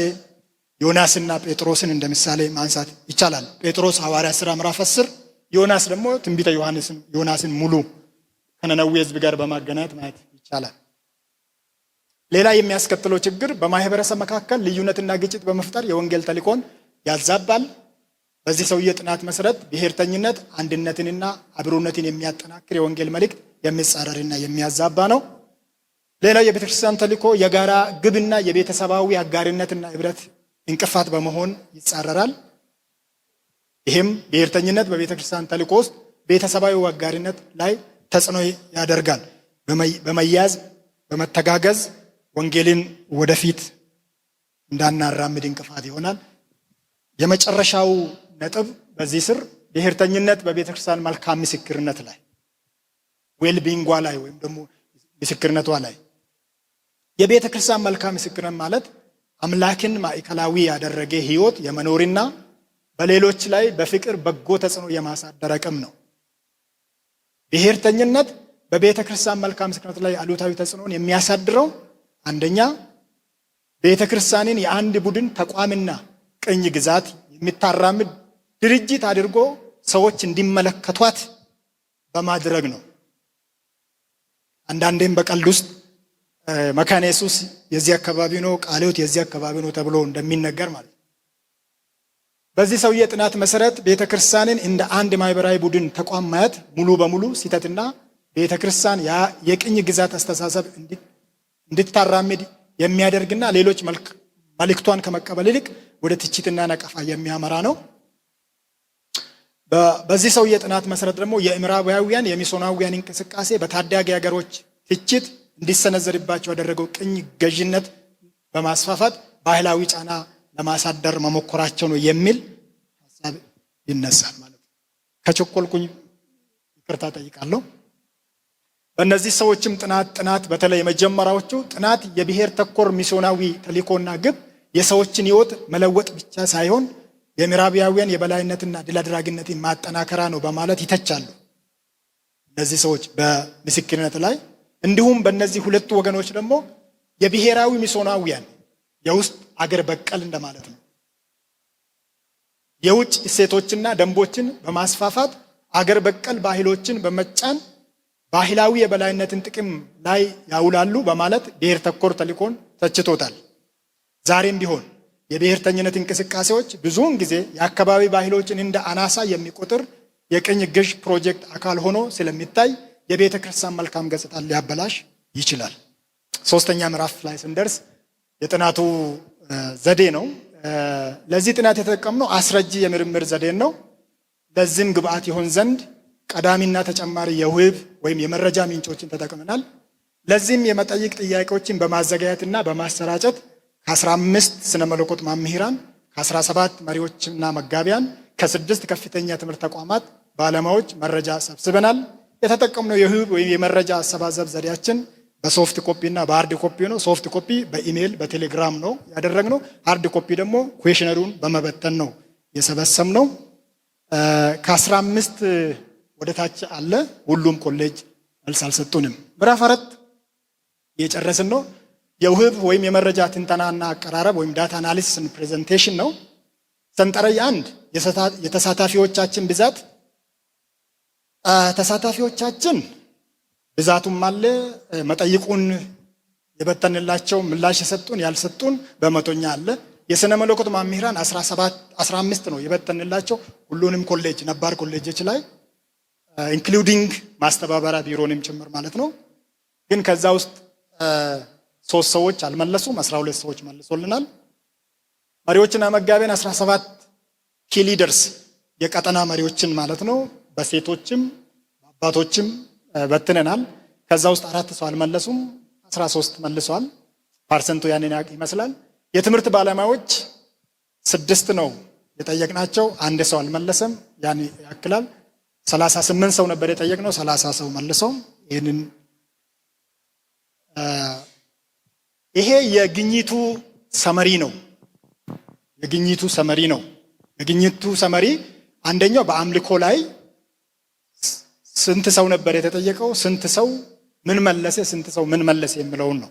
ዮናስና ጴጥሮስን እንደ ምሳሌ ማንሳት ይቻላል። ጴጥሮስ ሐዋርያት ሥራ ምዕራፍ 10፣ ዮናስ ደግሞ ትንቢተ ዮናስን ሙሉ ከነነዌ ህዝብ ጋር በማገናኘት ማየት ይቻላል። ሌላ የሚያስከትለው ችግር በማህበረሰብ መካከል ልዩነትና ግጭት በመፍጠር የወንጌል ተልእኮን ያዛባል። በዚህ ሰውዬ ጥናት መሰረት ብሔርተኝነት አንድነትንና አብሮነትን የሚያጠናክር የወንጌል መልእክት የሚጻረርና የሚያዛባ ነው። ሌላው የቤተክርስቲያን ተልእኮ የጋራ ግብና የቤተሰባዊ አጋርነትና ህብረት እንቅፋት በመሆን ይጻረራል። ይህም ብሔርተኝነት በቤተክርስቲያን ተልእኮ ውስጥ ቤተሰባዊ አጋርነት ላይ ተጽዕኖ ያደርጋል። በመያዝ በመተጋገዝ ወንጌልን ወደፊት እንዳናራምድ እንቅፋት ይሆናል። የመጨረሻው ነጥብ በዚህ ስር ብሔርተኝነት በቤተክርስቲያን መልካም ምስክርነት ላይ ዌልቢንጓ ላይ ወይም ደግሞ ምስክርነቷ ላይ የቤተክርስቲያን መልካም ምስክርነት ማለት አምላክን ማዕከላዊ ያደረገ ህይወት የመኖርና በሌሎች ላይ በፍቅር በጎ ተጽዕኖ የማሳደር አቅም ነው። ብሔርተኝነት በቤተክርስቲያን መልካም ምስክርነት ላይ አሉታዊ ተጽዕኖን የሚያሳድረው አንደኛ ቤተክርስቲያንን የአንድ ቡድን ተቋምና ቅኝ ግዛት የሚታራምድ ድርጅት አድርጎ ሰዎች እንዲመለከቷት በማድረግ ነው። አንዳንዴም በቀልድ ውስጥ መካነ ኢየሱስ የዚህ አካባቢ ነው፣ ቃለ ሕይወት የዚህ አካባቢ ነው ተብሎ እንደሚነገር ማለት ነው። በዚህ ሰውዬ ጥናት መሰረት ቤተክርስቲያንን እንደ አንድ ማህበራዊ ቡድን ተቋም ማየት ሙሉ በሙሉ ስህተትና ቤተክርስቲያን የቅኝ ግዛት አስተሳሰብ እንድታራምድ የሚያደርግና ሌሎች መልእክቷን ከመቀበል ይልቅ ወደ ትችትና ነቀፋ የሚያመራ ነው። በዚህ ሰውዬ ጥናት መሰረት ደግሞ የምዕራባውያን የሚስዮናውያን እንቅስቃሴ በታዳጊ ሀገሮች ትችት እንዲሰነዘርባቸው ያደረገው ቅኝ ገዥነት በማስፋፋት ባህላዊ ጫና ለማሳደር መሞከራቸው ነው የሚል ሀሳብ ይነሳል ማለት ነው። ከቸኮልኩኝ ይቅርታ ጠይቃለሁ። በእነዚህ ሰዎችም ጥናት በተለይ የመጀመሪያዎቹ ጥናት የብሔር ተኮር ሚስዮናዊ ተልእኮና ግብ የሰዎችን ህይወት መለወጥ ብቻ ሳይሆን የምዕራባውያን የበላይነትና ድል አድራጊነትን ማጠናከራ ነው በማለት ይተቻሉ እነዚህ ሰዎች በምስክርነት ላይ። እንዲሁም በእነዚህ ሁለቱ ወገኖች ደግሞ የብሔራዊ ሚስዮናውያን የውስጥ አገር በቀል እንደማለት ነው የውጭ እሴቶችና ደንቦችን በማስፋፋት አገር በቀል ባህሎችን በመጫን ባህላዊ የበላይነትን ጥቅም ላይ ያውላሉ በማለት ብሔር ተኮር ተልእኮን ተችቶታል። ዛሬም ቢሆን የብሔርተኝነት እንቅስቃሴዎች ብዙውን ጊዜ የአካባቢ ባህሎችን እንደ አናሳ የሚቆጥር የቅኝ ገዥ ፕሮጀክት አካል ሆኖ ስለሚታይ የቤተ ክርስቲያን መልካም ገጽታን ሊያበላሽ ይችላል። ሶስተኛ ምዕራፍ ላይ ስንደርስ የጥናቱ ዘዴ ነው። ለዚህ ጥናት የተጠቀምነው አስረጂ የምርምር ዘዴን ነው። ለዚህም ግብአት ይሆን ዘንድ ቀዳሚና ተጨማሪ የውህብ ወይም የመረጃ ምንጮችን ተጠቅመናል። ለዚህም የመጠይቅ ጥያቄዎችን በማዘጋጀትና በማሰራጨት ከ15 ስነ መለኮት መምህራን፣ ከ17 መሪዎችና መጋቢያን፣ ከ6 ከፍተኛ ትምህርት ተቋማት ባለሙያዎች መረጃ ሰብስበናል። የተጠቀምነው የውህብ ወይም የመረጃ አሰባሰብ ዘዴያችን በሶፍት ኮፒ እና በሃርድ ኮፒ ነው። ሶፍት ኮፒ በኢሜይል በቴሌግራም ነው ያደረግነው። ሃርድ ኮፒ ደግሞ ኩዌሽነሩን በመበተን ነው የሰበሰብነው። ከ15 ወደ ታች አለ። ሁሉም ኮሌጅ መልስ አልሰጡንም። ምዕራፍ 4 የጨረስን ነው። የውህብ ወይም የመረጃ ትንተናና አቀራረብ ወይም ዳታ አናሊሲስ ፕሬዘንቴሽን ነው። ሰንጠረዥ 1 የተሳታፊዎቻችን ብዛት። ተሳታፊዎቻችን ብዛቱም አለ። መጠይቁን የበተንላቸው ምላሽ የሰጡን ያልሰጡን በመቶኛ አለ። የሥነ መለኮት መምህራን 15 ነው የበተንላቸው ሁሉንም ኮሌጅ ነባር ኮሌጆች ላይ ኢንክሉዲንግ ማስተባበሪያ ቢሮንም ጭምር ማለት ነው። ግን ከዛ ውስጥ 3 ሰዎች አልመለሱም፣ 12 ሰዎች መልሶልናል። መሪዎችና መጋቢያን 17 ኪ ሊደርስ የቀጠና መሪዎችን ማለት ነው በሴቶችም በአባቶችም በትነናል። ከዛ ውስጥ 4 ሰው አልመለሱም፣ 13 መልሰዋል። ፐርሰንቱ ያንን ይመስላል። የትምህርት ባለሙያዎች 6 ነው የጠየቅናቸው፣ 1 ሰው አልመለሰም፣ ያን ያክላል። 38 ሰው ነበር የጠየቅነው፣ 30 ሰው መልሰው ይህንን ይሄ የግኝቱ ሰመሪ ነው። የግኝቱ ሰመሪ ነው። የግኝቱ ሰመሪ አንደኛው በአምልኮ ላይ ስንት ሰው ነበር የተጠየቀው፣ ስንት ሰው ምን መለሰ፣ ስንት ሰው ምን መለሰ የሚለውን ነው።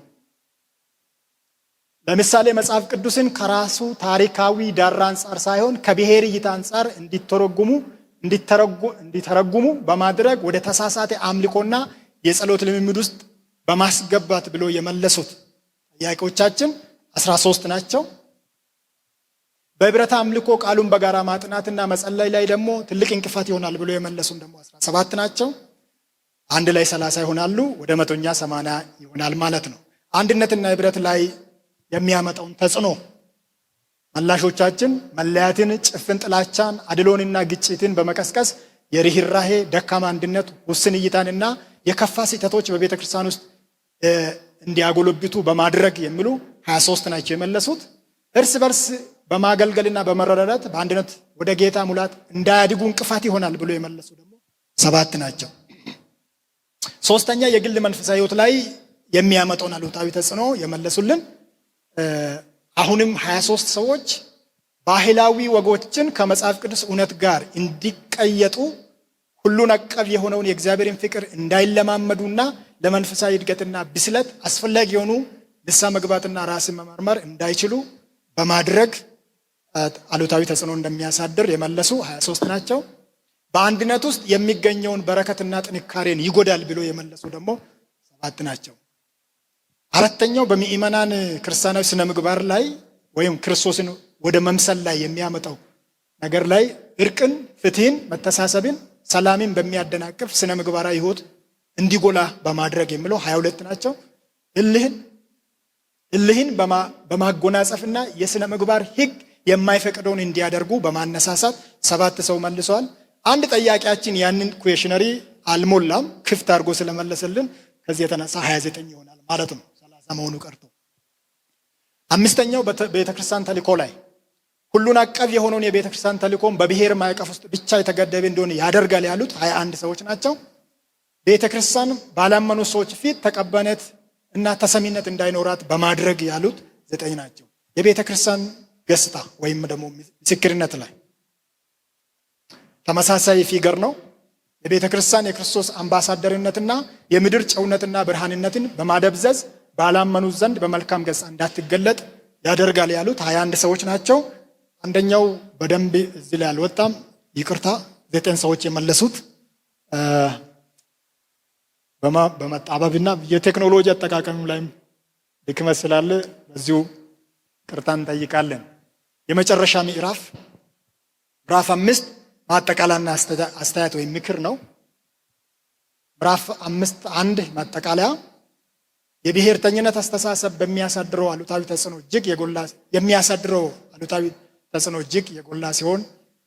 ለምሳሌ መጽሐፍ ቅዱስን ከራሱ ታሪካዊ ዳራ አንጻር ሳይሆን ከብሔር እይታ አንጻር እንዲተረጉሙ በማድረግ ወደ ተሳሳተ አምልኮና የጸሎት ልምምድ ውስጥ በማስገባት ብሎ የመለሱት ጥያቄዎቻችን 13 ናቸው። በህብረት አምልኮ ቃሉን በጋራ ማጥናትና መጸለይ ላይ ደግሞ ትልቅ እንቅፋት ይሆናል ብሎ የመለሱም ደግሞ 17 ናቸው። አንድ ላይ 30 ይሆናሉ፣ ወደ 180 ይሆናል ማለት ነው። አንድነትና ህብረት ላይ የሚያመጣውን ተጽዕኖ መላሾቻችን መለያትን፣ ጭፍን ጥላቻን፣ አድሎንና ግጭትን በመቀስቀስ የርህራሄ ደካማ አንድነት፣ ውስን እይታንና የከፋ ስህተቶች በቤተ ክርስቲያን ውስጥ እንዲያጎለብቱ በማድረግ የሚሉ 23 ናቸው የመለሱት። እርስ በርስ በማገልገልና በመረዳዳት በአንድነት ወደ ጌታ ሙላት እንዳያድጉ እንቅፋት ይሆናል ብሎ የመለሱ ደግሞ 7 ናቸው። ሶስተኛ የግል መንፈሳዊ ህይወት ላይ የሚያመጣውን አሉታዊ ተጽዕኖ የመለሱልን አሁንም 23 ሰዎች ባህላዊ ወጎችን ከመጽሐፍ ቅዱስ እውነት ጋር እንዲቀየጡ ሁሉን አቀፍ የሆነውን የእግዚአብሔርን ፍቅር እንዳይለማመዱና ለመንፈሳዊ እድገትና ብስለት አስፈላጊ የሆኑ ንስሐ መግባትና ራስን መመርመር እንዳይችሉ በማድረግ አሉታዊ ተጽዕኖ እንደሚያሳድር የመለሱ 23 ናቸው። በአንድነት ውስጥ የሚገኘውን በረከትና ጥንካሬን ይጎዳል ብሎ የመለሱ ደግሞ 7 ናቸው። አራተኛው በምእመናን ክርስቲያናዊ ስነ ምግባር ላይ ወይም ክርስቶስን ወደ መምሰል ላይ የሚያመጣው ነገር ላይ እርቅን፣ ፍትህን፣ መተሳሰብን፣ ሰላምን በሚያደናቅፍ ስነ ምግባራዊ ህይወት እንዲጎላ በማድረግ የሚለው 22 ናቸው። እልህን በማጎናጸፍና የስነ ምግባር ህግ የማይፈቅደውን እንዲያደርጉ በማነሳሳት 7 ሰው መልሰዋል። አንድ ጠያቂያችን ያንን ኩዌሽነሪ አልሞላም፣ ክፍት አድርጎ ስለመለሰልን ከዚህ የተነሳ 29 ይሆናል ማለት ነው፣ 30 መሆኑ ቀርቶ። አምስተኛው በቤተክርስቲያን ተልእኮ ላይ ሁሉን አቀፍ የሆነውን የቤተክርስቲያን ተልእኮን በብሔር ማዕቀፍ ውስጥ ብቻ የተገደበ እንደሆነ ያደርጋል ያሉት 21 ሰዎች ናቸው። ቤተክርስቲያን ባላመኑ ሰዎች ፊት ተቀባይነት እና ተሰሚነት እንዳይኖራት በማድረግ ያሉት 9 ናቸው። የቤተክርስቲያን ገጽታ ወይም ደግሞ ምስክርነት ላይ ተመሳሳይ ፊገር ነው። የቤተክርስቲያን የክርስቶስ አምባሳደርነትና የምድር ጨውነትና ብርሃንነትን በማደብዘዝ ባላመኑት ዘንድ በመልካም ገጽታ እንዳትገለጥ ያደርጋል ያሉት 21 ሰዎች ናቸው። አንደኛው በደንብ እዚህ ላይ አልወጣም፣ ይቅርታ። 9 ሰዎች የመለሱት በመጣበብና የቴክኖሎጂ አጠቃቀም ላይም ድክመት ስላለ በዚሁ ቅርታ እንጠይቃለን። የመጨረሻ ምዕራፍ 5 ማጠቃለያና አስተያየት ወይም ምክር ነው። ምዕራፍ 5:1 ማጠቃለያ የብሔርተኝነት አስተሳሰብ በሚያሳድረው አሉታዊ ተጽዕኖ እጅግ የጎላ ሲሆን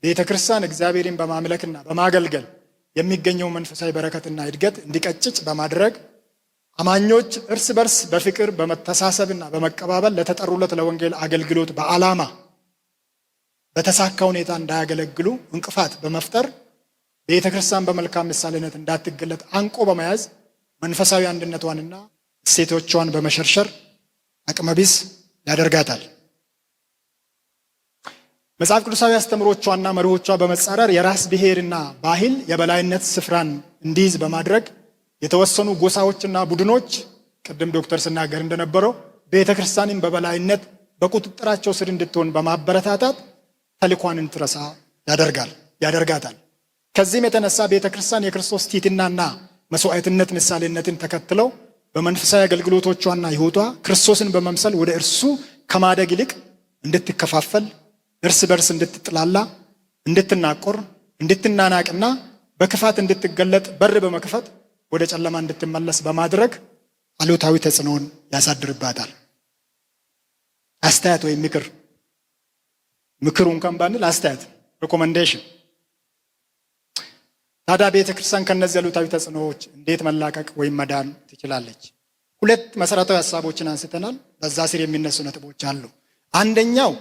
ቤተክርስቲያን እግዚአብሔርን በማምለክና በማገልገል የሚገኘው መንፈሳዊ በረከትና እድገት እንዲቀጭጭ በማድረግ አማኞች እርስ በርስ በፍቅር በመተሳሰብና በመቀባበል ለተጠሩለት ለወንጌል አገልግሎት በዓላማ በተሳካ ሁኔታ እንዳያገለግሉ እንቅፋት በመፍጠር ቤተክርስቲያን በመልካም ምሳሌነት እንዳትገለጥ አንቆ በመያዝ መንፈሳዊ አንድነቷንና እሴቶቿን በመሸርሸር አቅመቢስ ያደርጋታል። መጽሐፍ ቅዱሳዊ አስተምሮቿና መሪዎቿ በመጻረር የራስ ብሔርና ባህል የበላይነት ስፍራን እንዲይዝ በማድረግ የተወሰኑ ጎሳዎችና ቡድኖች ቅድም ዶክተር ስናገር እንደነበረው ቤተ ክርስቲያንን በበላይነት በቁጥጥራቸው ስር እንድትሆን በማበረታታት ተልኳን እንድትረሳ ያደርጋታል። ከዚህም የተነሳ ቤተ ክርስቲያን የክርስቶስ ትሕትናና መስዋዕትነት ምሳሌነትን ተከትለው በመንፈሳዊ አገልግሎቶቿና ሕይወቷ ክርስቶስን በመምሰል ወደ እርሱ ከማደግ ይልቅ እንድትከፋፈል፣ እርስ በርስ እንድትጥላላ፣ እንድትናቆር፣ እንድትናናቅና በክፋት እንድትገለጥ በር በመክፈት ወደ ጨለማ እንድትመለስ በማድረግ አሉታዊ ተጽዕኖን ያሳድርባታል። አስተያየት ወይም ምክሩ እንኳን ባንል አስተያየት ሪኮመንዴሽን። ታዲያ ቤተ ክርስቲያን ከነዚህ አሉታዊ ተጽዕኖዎች እንዴት መላቀቅ ወይም መዳን ትችላለች? ሁለት መሰረታዊ ሀሳቦችን አንስተናል። በዛ ስር የሚነሱ ነጥቦች አሉ። አንደኛው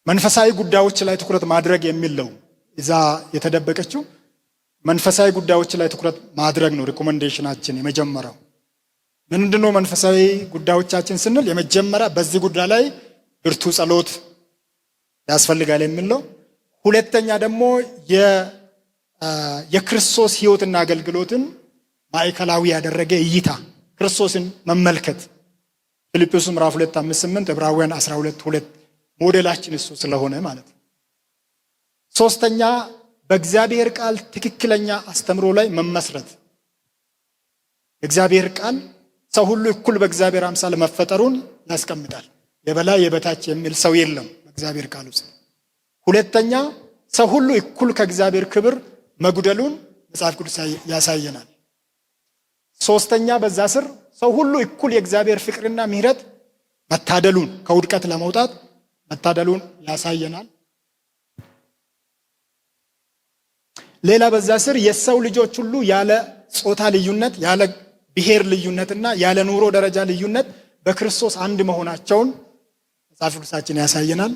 መንፈሳዊ ጉዳዮች ላይ ትኩረት ማድረግ የሚለው እዛ የተደበቀችው መንፈሳዊ ጉዳዮች ላይ ትኩረት ማድረግ ነው። ሪኮመንዴሽናችን የመጀመሪያው ምንድነው? መንፈሳዊ ጉዳዮቻችን ስንል የመጀመሪያ በዚህ ጉዳይ ላይ ብርቱ ጸሎት ያስፈልጋል የሚለው። ሁለተኛ ደግሞ የክርስቶስ ሕይወትና አገልግሎትን ማዕከላዊ ያደረገ እይታ ክርስቶስን መመልከት ፊልጵስዩስ ምዕራፍ 2:5-8 ዕብራውያን 12:2 ሞዴላችን እሱ ስለሆነ ማለት ነው። ሶስተኛ በእግዚአብሔር ቃል ትክክለኛ አስተምሮ ላይ መመስረት። እግዚአብሔር ቃል ሰው ሁሉ እኩል በእግዚአብሔር አምሳል መፈጠሩን ያስቀምጣል። የበላይ የበታች የሚል ሰው የለም በእግዚአብሔር ቃል ውስጥ። ሁለተኛ ሰው ሁሉ እኩል ከእግዚአብሔር ክብር መጉደሉን መጽሐፍ ቅዱስ ያሳየናል። ሶስተኛ በዛ ስር ሰው ሁሉ እኩል የእግዚአብሔር ፍቅርና ምሕረት መታደሉን ከውድቀት ለመውጣት መታደሉን ያሳየናል። ሌላ በዛ ስር የሰው ልጆች ሁሉ ያለ ጾታ ልዩነት፣ ያለ ብሔር ልዩነትና ያለ ኑሮ ደረጃ ልዩነት በክርስቶስ አንድ መሆናቸውን መጽሐፍ ቅዱሳችን ያሳየናል።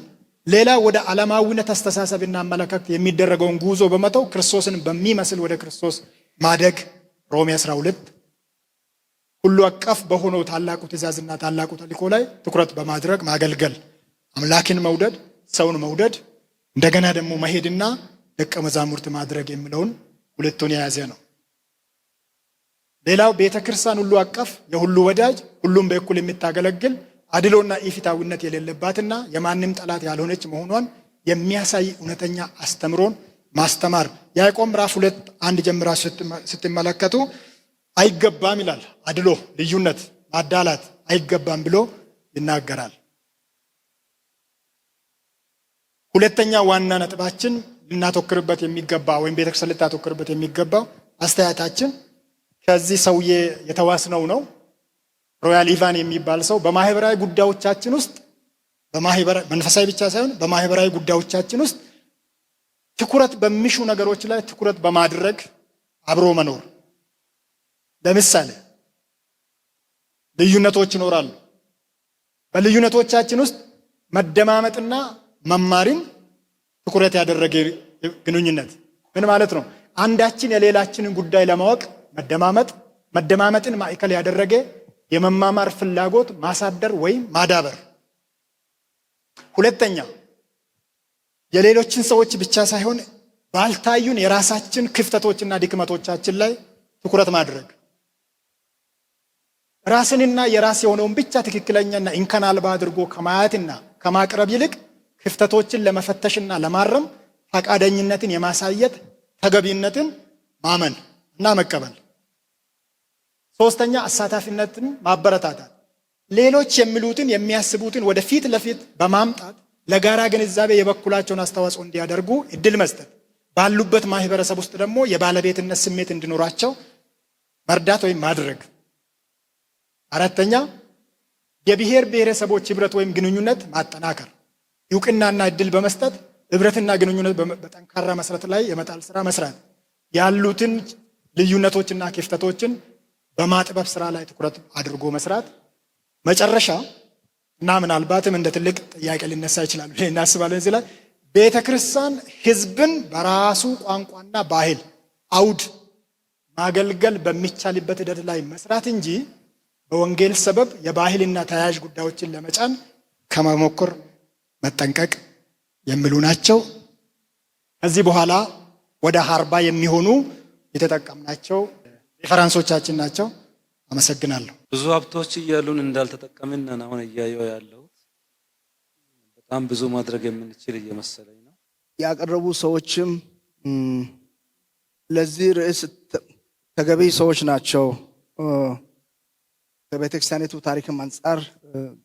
ሌላ ወደ ዓለማዊነት አስተሳሰብና አመለካከት የሚደረገውን ጉዞ በመተው ክርስቶስን በሚመስል ወደ ክርስቶስ ማደግ ሮሜ 12 ሁሉ አቀፍ በሆነው ታላቁ ትእዛዝና ታላቁ ተልእኮ ላይ ትኩረት በማድረግ ማገልገል፣ አምላክን መውደድ፣ ሰውን መውደድ፣ እንደገና ደግሞ መሄድና ደቀ መዛሙርት ማድረግ የሚለውን ሁለቱን የያዘ ነው። ሌላው ቤተ ክርስቲያን ሁሉ አቀፍ፣ የሁሉ ወዳጅ፣ ሁሉም በእኩል የምታገለግል አድሎና ኢፍትሐዊነት የሌለባትና የማንም ጠላት ያልሆነች መሆኗን የሚያሳይ እውነተኛ አስተምሮን ማስተማር። ያዕቆብ ምዕራፍ 2:1 ጀምራ ስትመለከቱ አይገባም ይላል። አድሎ፣ ልዩነት፣ ማዳላት አይገባም ብሎ ይናገራል። ሁለተኛ ዋና ነጥባችን ልናተኩርበት የሚገባ ወይም ቤተክርስቲያን ልታተኩርበት የሚገባው አስተያየታችን ከዚህ ሰውዬ የተዋስነው ነው። ሮያል ኢቫን የሚባል ሰው በማህበራዊ ጉዳዮቻችን ውስጥ መንፈሳዊ ብቻ ሳይሆን በማህበራዊ ጉዳዮቻችን ውስጥ ትኩረት በሚሹ ነገሮች ላይ ትኩረት በማድረግ አብሮ መኖር። ለምሳሌ ልዩነቶች ይኖራሉ። በልዩነቶቻችን ውስጥ መደማመጥና መማርን ትኩረት ያደረገ ግንኙነት ምን ማለት ነው? አንዳችን የሌላችንን ጉዳይ ለማወቅ መደማመጥን ማዕከል ያደረገ የመማማር ፍላጎት ማሳደር ወይም ማዳበር። ሁለተኛ የሌሎችን ሰዎች ብቻ ሳይሆን ባልታዩን የራሳችን ክፍተቶችና ድክመቶቻችን ላይ ትኩረት ማድረግ። ራስንና የራስ የሆነውን ብቻ ትክክለኛና እንከን አልባ አድርጎ ከማየትና ከማቅረብ ይልቅ ክፍተቶችን ለመፈተሽና ለማረም ፈቃደኝነትን የማሳየት ተገቢነትን ማመን እና መቀበል። ሶስተኛ አሳታፊነትን ማበረታታት። ሌሎች የሚሉትን የሚያስቡትን ወደ ፊት ለፊት በማምጣት ለጋራ ግንዛቤ የበኩላቸውን አስተዋጽኦ እንዲያደርጉ እድል መስጠት። ባሉበት ማህበረሰብ ውስጥ ደግሞ የባለቤትነት ስሜት እንዲኖራቸው መርዳት ወይም ማድረግ። አራተኛ የብሔር ብሔረሰቦች ህብረት ወይም ግንኙነት ማጠናከር። እውቅናና እድል በመስጠት ህብረትና ግንኙነት በጠንካራ መሰረት ላይ የመጣል ስራ መስራት። ያሉትን ልዩነቶችና ክፍተቶችን በማጥበብ ስራ ላይ ትኩረት አድርጎ መስራት። መጨረሻ እና ምናልባትም እንደ ትልቅ ጥያቄ ሊነሳ ይችላል እናስባለን እዚህ ላይ ቤተ ክርስቲያን ህዝብን በራሱ ቋንቋና ባህል አውድ ማገልገል በሚቻልበት ሂደት ላይ መስራት እንጂ በወንጌል ሰበብ የባህልና ተያያዥ ጉዳዮችን ለመጫን ከመሞከር መጠንቀቅ የሚሉ ናቸው። ከዚህ በኋላ ወደ 40 የሚሆኑ የተጠቀምናቸው ሪፈረንሶቻችን ናቸው። አመሰግናለሁ። ብዙ ሀብቶች እያሉን እንዳልተጠቀምን አሁን እያየው ያለሁት በጣም ብዙ ማድረግ የምንችል እየመሰለኝ ነው። ያቀረቡ ሰዎችም ለዚህ ርዕስ ተገቢ ሰዎች ናቸው። ከቤተክርስቲያኒቱ ታሪክም አንጻር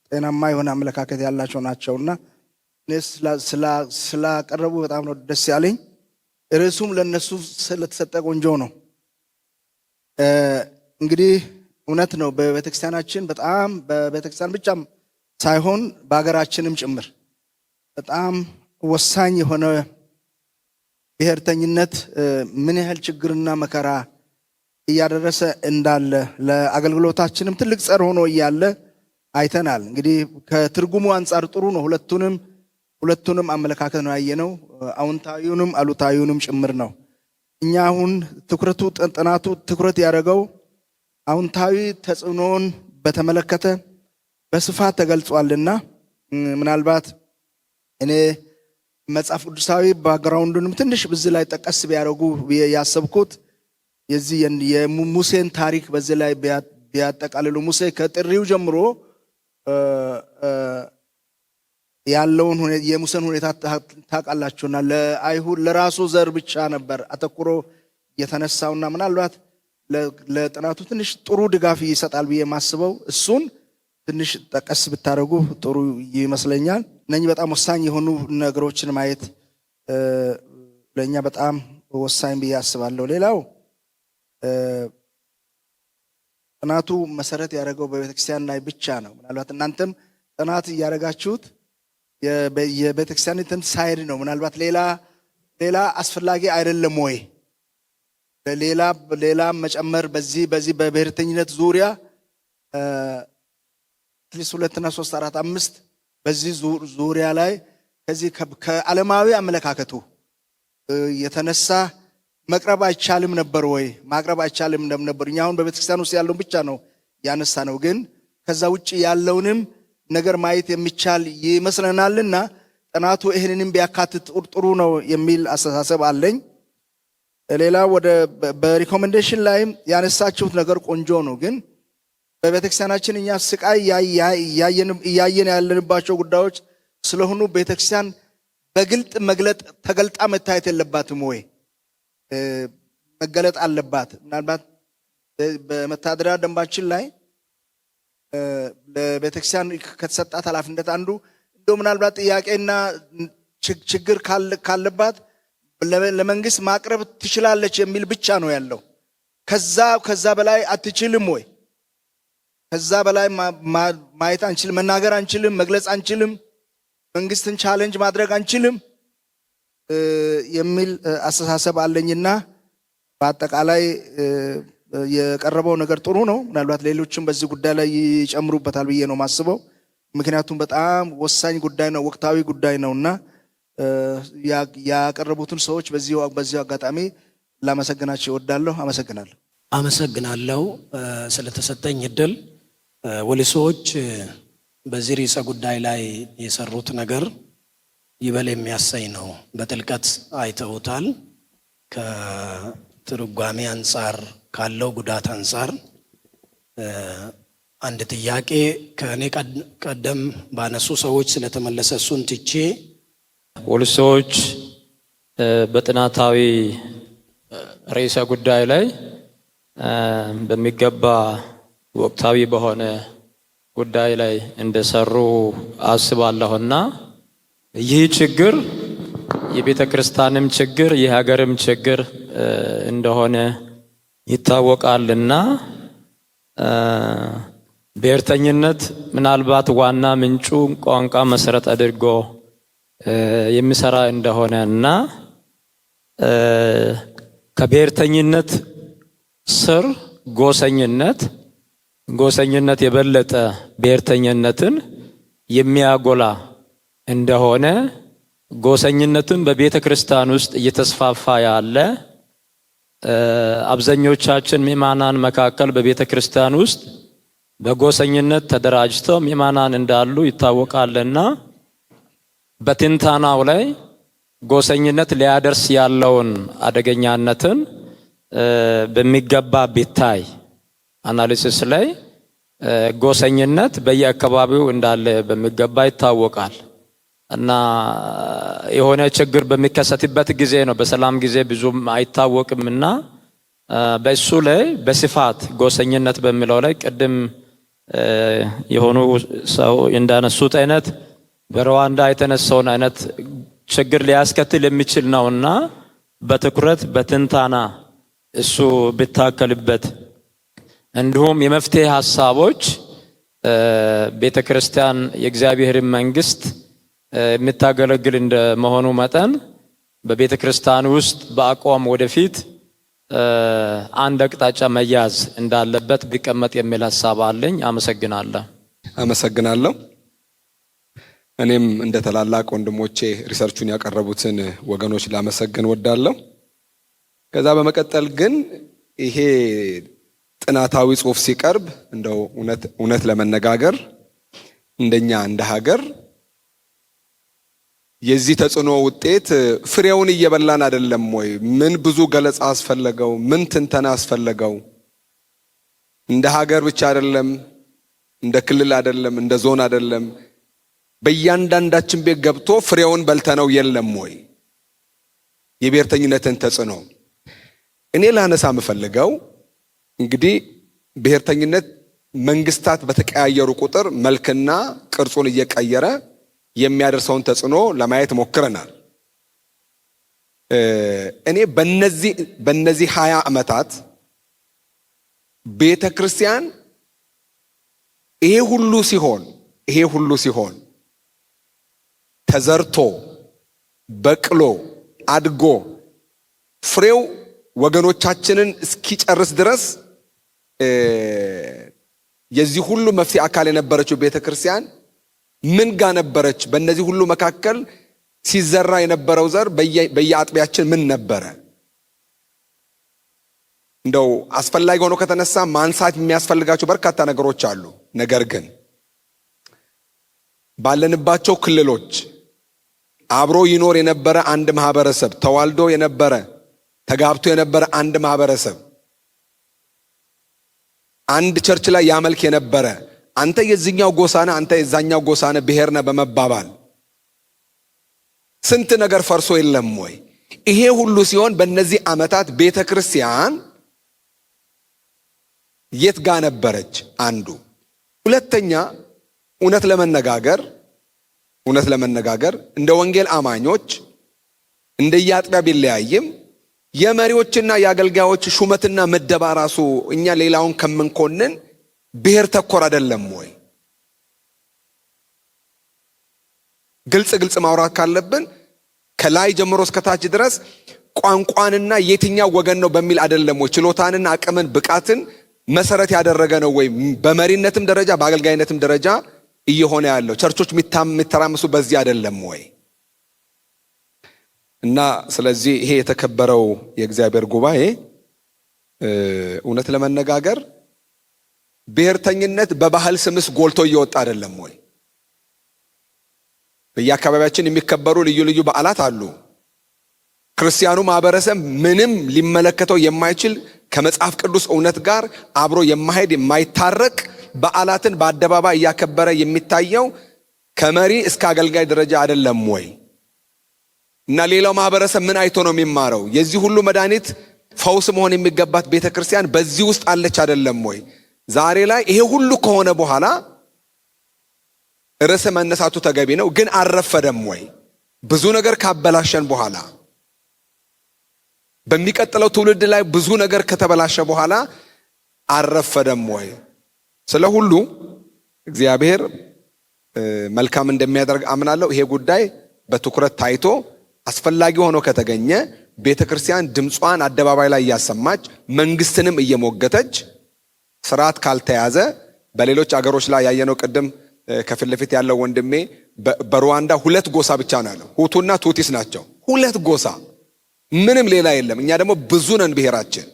ጤናማ የሆነ አመለካከት ያላቸው ናቸውና ስላቀረቡ በጣም ነው ደስ ያለኝ። ርዕሱም ለነሱ ስለተሰጠ ቆንጆ ነው። እንግዲህ እውነት ነው በቤተክርስቲያናችን በጣም በቤተክርስቲያን ብቻም ሳይሆን በሀገራችንም ጭምር በጣም ወሳኝ የሆነ ብሔርተኝነት ምን ያህል ችግርና መከራ እያደረሰ እንዳለ ለአገልግሎታችንም ትልቅ ጸር ሆኖ እያለ አይተናል። እንግዲህ ከትርጉሙ አንጻር ጥሩ ነው። ሁለቱንም አመለካከት ነው ያየነው፣ አዎንታዊውንም አሉታዊውንም ጭምር ነው። እኛ አሁን ጥናቱ ትኩረት ያደረገው አዎንታዊ ተጽዕኖን በተመለከተ በስፋት ተገልጿልና ምናልባት እኔ መጽሐፍ ቅዱሳዊ ባክግራውንዱንም ትንሽ በዚህ ላይ ጠቀስ ቢያደርጉ ያሰብኩት የዚህ የሙሴን ታሪክ በዚህ ላይ ቢያጠቃልሉ ሙሴ ከጥሪው ጀምሮ ያለውን የሙሴን ሁኔታ ታውቃላችሁና ለአይሁድ ለራሱ ዘር ብቻ ነበር አተኩሮ የተነሳውና ምናልባት ለጥናቱ ትንሽ ጥሩ ድጋፍ ይሰጣል ብዬ ማስበው እሱን ትንሽ ጠቀስ ብታደርጉ ጥሩ ይመስለኛል። እነኚህ በጣም ወሳኝ የሆኑ ነገሮችን ማየት ለኛ በጣም ወሳኝ ብዬ አስባለሁ። ሌላው ጥናቱ መሰረት ያደረገው በቤተክርስቲያን ላይ ብቻ ነው። ምናልባት እናንተም ጥናት እያደረጋችሁት የቤተክርስቲያኒትን ሳይድ ነው። ምናልባት ሌላ አስፈላጊ አይደለም ወይ ሌላ መጨመር በዚህ በብሔርተኝነት ዙሪያ 2 እና 3 4 5 በዚህ ዙሪያ ላይ ከዚህ ከዓለማዊ አመለካከቱ የተነሳ መቅረብ አይቻልም ነበር ወይ ማቅረብ አይቻልም ነበር? እኛ አሁን በቤተክርስቲያን ውስጥ ያለውን ብቻ ነው ያነሳ ነው፣ ግን ከዛ ውጪ ያለውንም ነገር ማየት የሚቻል ይመስለናልና ጥናቱ ይህንንም ቢያካትት ጥሩ ነው የሚል አስተሳሰብ አለኝ። ሌላ በሪኮሜንዴሽን ላይ ያነሳችሁት ነገር ቆንጆ ነው፣ ግን በቤተክርስቲያናችን እኛ ስቃይ እያየን ያለንባቸው ጉዳዮች ስለሆኑ ቤተክርስቲያን በግልጥ ተገልጣ መታየት የለባትም ወይ? መገለጥ አለባት። ምናልባት በመተዳደሪያ ደንባችን ላይ ለቤተክርስቲያን ከተሰጣት ኃላፊነት አንዱ እንደው ምናልባት ጥያቄና ችግር ካለባት ለመንግስት ማቅረብ ትችላለች የሚል ብቻ ነው ያለው። ከዛ በላይ አትችልም ወይ? ከዛ በላይ ማየት አንችልም፣ መናገር አንችልም፣ መግለጽ አንችልም፣ መንግስትን ቻሌንጅ ማድረግ አንችልም የሚል አስተሳሰብ አለኝና በአጠቃላይ የቀረበው ነገር ጥሩ ነው። ምናልባት ሌሎችም በዚህ ጉዳይ ላይ ይጨምሩበታል ብዬ ነው ማስበው። ምክንያቱም በጣም ወሳኝ ጉዳይ ነው፣ ወቅታዊ ጉዳይ ነውና ያቀረቡትን ሰዎች በዚሁ አጋጣሚ ላመሰግናቸው እወዳለሁ። አመሰግናለሁ ስለተሰጠኝ እድል። ወሊሶዎች በዚህ ርዕሰ ጉዳይ ላይ የሰሩት ነገር ይበል የሚያሰኝ ነው። በጥልቀት አይተውታል። ከትርጓሜ አንጻር ካለው ጉዳት አንጻር አንድ ጥያቄ ከእኔ ቀደም ባነሱ ሰዎች ስለተመለሰ እሱን ትቼ ወሊሶዎች በጥናታዊ ርዕሰ ጉዳይ ላይ በሚገባ ወቅታዊ በሆነ ጉዳይ ላይ እንደሰሩ አስባለሁና ይህ ችግር የቤተ ክርስቲያንም ችግር የሀገርም ችግር እንደሆነ ይታወቃልና ብሔርተኝነት ምናልባት ዋና ምንጩ ቋንቋ መሰረት አድርጎ የሚሰራ እንደሆነና ከብሔርተኝነት ስር ጎሰኝነት የበለጠ ብሔርተኝነትን የሚያጎላ እንደሆነ ጎሰኝነትን በቤተ ክርስቲያን ውስጥ እየተስፋፋ ያለ አብዛኞቻችን ምእመናን መካከል በቤተ ክርስቲያን ውስጥ በጎሰኝነት ተደራጅተው ምእመናን እንዳሉ ይታወቃልና በትንታናው ላይ ጎሰኝነት ሊያደርስ ያለውን አደገኛነትን በሚገባ ቢታይ አናሊሲስ ላይ ጎሰኝነት በየአካባቢው እንዳለ በሚገባ ይታወቃል እና የሆነ ችግር በሚከሰትበት ጊዜ ነው። በሰላም ጊዜ ብዙም አይታወቅምና በእሱ ላይ በስፋት ጎሰኝነት በሚለው ላይ ቅድም የሆኑ ሰው እንዳነሱት አይነት በሩዋንዳ የተነሳውን አይነት ችግር ሊያስከትል የሚችል ነውና በትኩረት በትንታና እሱ ቢታከልበት፣ እንዲሁም የመፍትሄ ሐሳቦች ቤተክርስቲያን የእግዚአብሔርን መንግስት የምታገለግል እንደመሆኑ መጠን በቤተክርስቲያን ውስጥ በአቋም ወደፊት አንድ አቅጣጫ መያዝ እንዳለበት ቢቀመጥ የሚል ሐሳብ አለኝ። አመሰግናለሁ። እኔም እንደ ተላላቅ ወንድሞቼ ሪሰርቹን ያቀረቡትን ወገኖች ላመሰግን ወዳለሁ። ከዛ በመቀጠል ግን ይሄ ጥናታዊ ጽሑፍ ሲቀርብ እንደው እውነት ለመነጋገር እንደኛ እንደ ሀገር የዚህ ተጽዕኖ ውጤት ፍሬውን እየበላን አይደለም ወይ? ምን ብዙ ገለጻ አስፈለገው? ምን ትንተና አስፈለገው? እንደ ሀገር ብቻ አይደለም፣ እንደ ክልል አይደለም፣ እንደ ዞን አይደለም፣ በእያንዳንዳችን ቤት ገብቶ ፍሬውን በልተነው የለም ወይ? የብሔርተኝነትን ተጽዕኖ እኔ ላነሳ የምፈልገው እንግዲህ ብሔርተኝነት መንግስታት በተቀያየሩ ቁጥር መልክና ቅርጹን እየቀየረ የሚያደርሰውን ተጽዕኖ ለማየት ሞክረናል። እኔ በነዚህ 20 ዓመታት ቤተክርስቲያን ይሄ ሁሉ ሲሆን ተዘርቶ በቅሎ አድጎ ፍሬው ወገኖቻችንን እስኪጨርስ ድረስ የዚህ ሁሉ መፍትሄ አካል የነበረችው ቤተክርስቲያን ምን ጋር ነበረች? በእነዚህ ሁሉ መካከል ሲዘራ የነበረው ዘር በየአጥቢያችን ምን ነበረ? እንደው አስፈላጊ ሆኖ ከተነሳ ማንሳት የሚያስፈልጋቸው በርካታ ነገሮች አሉ። ነገር ግን ባለንባቸው ክልሎች አብሮ ይኖር የነበረ አንድ ማህበረሰብ፣ ተዋልዶ የነበረ ተጋብቶ የነበረ አንድ ማህበረሰብ፣ አንድ ቸርች ላይ ያመልክ የነበረ አንተ የዚህኛው ጎሳነ አንተ የዛኛው ጎሳነ ብሔርነ በመባባል ስንት ነገር ፈርሶ የለም ወይ? ይሄ ሁሉ ሲሆን በእነዚህ ዓመታት ቤተክርስቲያን የት ጋር ነበረች? አንዱ። ሁለተኛ እውነት ለመነጋገር እንደ ወንጌል አማኞች እንደየአጥቢያ ቢለያይም የመሪዎችና የአገልጋዮች ሹመትና ምደባ ራሱ እኛ ሌላውን ከምንኮንን ብሔር ተኮር አይደለም ወይ? ግልጽ ማውራት ካለብን ከላይ ጀምሮ እስከ ታች ድረስ ቋንቋንና የትኛው ወገን ነው በሚል አይደለም ወይ? ችሎታንና አቅምን ብቃትን መሰረት ያደረገ ነው ወይ? በመሪነትም ደረጃ በአገልጋይነትም ደረጃ እየሆነ ያለው ቸርቾች የሚተራምሱ በዚህ አይደለም ወይ? እና ስለዚህ ይሄ የተከበረው የእግዚአብሔር ጉባኤ እውነት ለመነጋገር ብሔርተኝነት በባህል ስምስ ጎልቶ እየወጣ አይደለም ወይ? በየአካባቢያችን የሚከበሩ ልዩ በዓላት አሉ። ክርስቲያኑ ማህበረሰብ ምንም ሊመለከተው የማይችል ከመጽሐፍ ቅዱስ እውነት ጋር አብሮ የማይሄድ የማይታረቅ በዓላትን በአደባባይ እያከበረ የሚታየው ከመሪ እስከ አገልጋይ ደረጃ አይደለም ወይ? እና ሌላው ማህበረሰብ ምን አይቶ ነው የሚማረው? የዚህ ሁሉ መድኃኒት ፈውስ መሆን የሚገባት ቤተክርስቲያን በዚህ ውስጥ አለች አይደለም ወይ? ዛሬ ላይ ይሄ ሁሉ ከሆነ በኋላ ርዕሰ መነሳቱ ተገቢ ነው፣ ግን አልረፈደም ወይ? ብዙ ነገር ካበላሸን በኋላ በሚቀጥለው ትውልድ ላይ ብዙ ነገር ከተበላሸ በኋላ አልረፈደም ወይ? ስለ ሁሉ እግዚአብሔር መልካም እንደሚያደርግ አምናለሁ። ይሄ ጉዳይ በትኩረት ታይቶ አስፈላጊ ሆኖ ከተገኘ ቤተክርስቲያን ድምጿን አደባባይ ላይ እያሰማች መንግስትንም እየሞገተች ስርዓት ካልተያዘ በሌሎች አገሮች ላይ ያየነው ቅድም ከፊት ለፊት ያለው ወንድሜ በሩዋንዳ 2 ጎሳ ብቻ ነው ያለው። ሁቱና ቱቲስ ናቸው። 2 ጎሳ፣ ምንም ሌላ የለም። እኛ ደግሞ ብዙ ነን ብሔራችን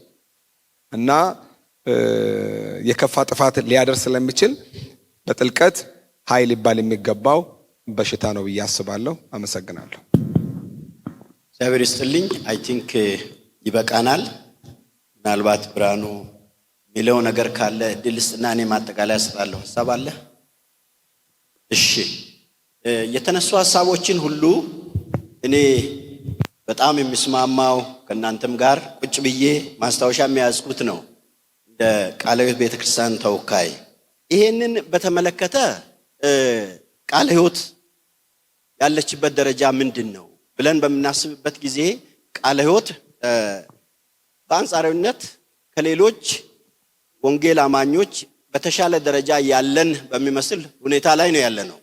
እና የከፋ ጥፋት ሊያደርስ ስለሚችል በጥልቀት ኃይል ሊባል የሚገባው በሽታ ነው ብዬ አስባለሁ። አመሰግናለሁ። እግዚአብሔር ይስጥልኝ። አይ ቲንክ ይበቃናል። ምናልባት ብርሃኑ ሚለው ነገር ካለ ድልስና እኔ ማጠቃለያ እሰጣለሁ። ሐሳብ አለ? እሺ፣ የተነሱ ሐሳቦችን ሁሉ እኔ በጣም የሚስማማው ከእናንተም ጋር ቁጭ ብዬ ማስታወሻ የሚያዝኩት ነው እንደ ቃለ ሕይወት ቤተክርስቲያን ተወካይ። ይሄንን በተመለከተ ቃለ ሕይወት ያለችበት ደረጃ ምንድነው ብለን በምናስብበት ጊዜ ቃለ ሕይወት በአንጻራዊነት ከሌሎች ወንጌል አማኞች በተሻለ ደረጃ ያለን በሚመስል ሁኔታ ላይ ነው ያለነው።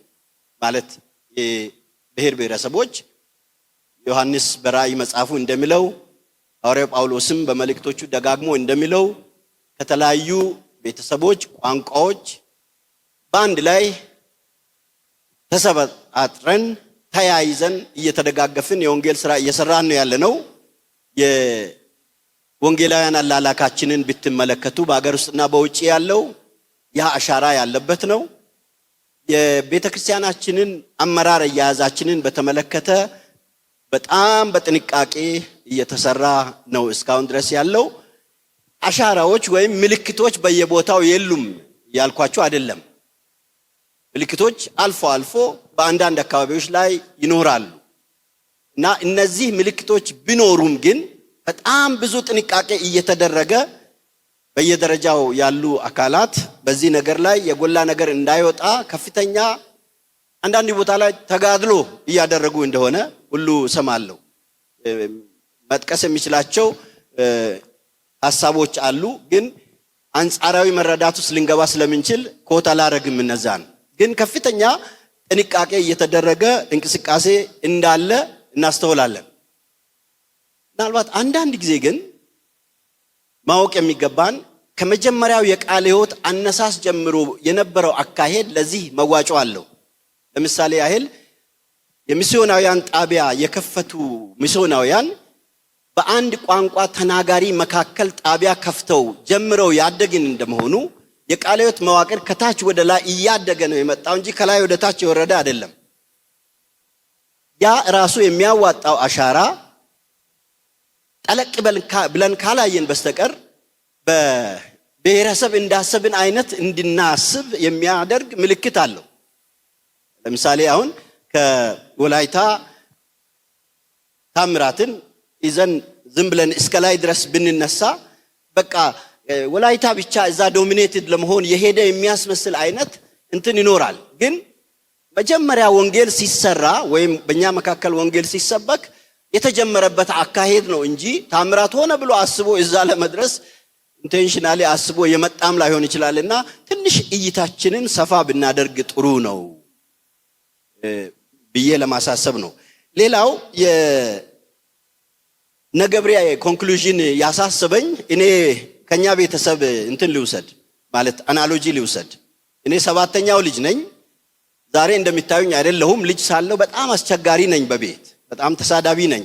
ማለት የብሔር ብሔረሰቦች ዮሐንስ በራእይ መጽሐፉ እንደሚለው ሐዋርያው ጳውሎስም በመልእክቶቹ ደጋግሞ እንደሚለው ከተለያዩ ቤተሰቦች፣ ቋንቋዎች በአንድ ላይ ተሰባጥረን ተያይዘን እየተደጋገፍን የወንጌል ሥራ እየሰራን ነው ያለነው። የወንጌላውያን አላላካችንን ብትመለከቱ በአገር ውስጥና በውጪ ያለው ያ አሻራ ያለበት ነው። የቤተክርስቲያናችንን አመራር አያያዛችንን በተመለከተ በጣም በጥንቃቄ እየተሰራ ነው እስካሁን ድረስ ያለው። አሻራዎች ወይም ምልክቶች በየቦታው የሉም ያልኳቸው አይደለም። ምልክቶች አልፎ አልፎ በአንዳንድ አካባቢዎች ላይ ይኖራሉ እና እነዚህ ምልክቶች ቢኖሩም ግን በጣም ብዙ ጥንቃቄ እየተደረገ በየደረጃው ያሉ አካላት በዚህ ነገር ላይ የጎላ ነገር እንዳይወጣ ከፍተኛ አንዳንድ ቦታ ላይ ተጋድሎ እያደረጉ እንደሆነ ሁሉ ሰማለሁ። መጥቀስ የሚችላቸው ሐሳቦች አሉ፣ ግን አንጻራዊ መረዳት ውስጥ ልንገባ ስለምንችል ኮታ ላረግም እነዛን። ግን ከፍተኛ ጥንቃቄ እየተደረገ እንቅስቃሴ እንዳለ እናስተውላለን። ምናልባት አንዳንድ ጊዜ ግን ማወቅ የሚገባን ከመጀመሪያው የቃለ ሕይወት አነሳስ ጀምሮ የነበረው አካሄድ ለዚህ መዋጮ አለው። ለምሳሌ ያህል የሚስዮናውያን ጣቢያ የከፈቱ ሚስዮናውያን በአንድ ቋንቋ ተናጋሪ መካከል ጣቢያ ከፍተው ጀምረው ያደግን እንደመሆኑ የቃለ ሕይወት መዋቅር ከታች ወደ ላይ እያደገ ነው የመጣው እንጂ ከላይ ወደ ታች የወረደ አይደለም። ያ ራሱ የሚያዋጣው አሻራ ጠለቅ ብለን ካላየን በስተቀር በብሔረሰብ እንዳሰብን አይነት እንድናስብ የሚያደርግ ምልክት አለው። ለምሳሌ አሁን ከወላይታ ታምራትን ይዘን ዝም ብለን እስከ ላይ ድረስ ብንነሳ በቃ ወላይታ ብቻ እዛ ዶሚኔትድ ለመሆን የሄደ የሚያስመስል አይነት እንትን ይኖራል። ግን መጀመሪያ ወንጌል ሲሰራ ወይም በእኛ መካከል ወንጌል ሲሰበክ የተጀመረበት አካሄድ ነው እንጂ ታምራት ሆነ ብሎ አስቦ እዛ ለመድረስ ኢንቴንሽናሊ አስቦ የመጣም ላይሆን ይችላልና ትንሽ እይታችንን ሰፋ ብናደርግ ጥሩ ነው ብዬ ለማሳሰብ ነው። ሌላው የነገብሪያ ኮንክሉዥን ያሳሰበኝ እኔ ከኛ ቤተሰብ እንትን ልውሰድ ማለት አናሎጂ ልውሰድ። እኔ ሰባተኛው ልጅ ነኝ። ዛሬ እንደሚታዩኝ አይደለሁም። ልጅ ሳለው በጣም አስቸጋሪ ነኝ። በቤት በጣም ተሳዳቢ ነኝ።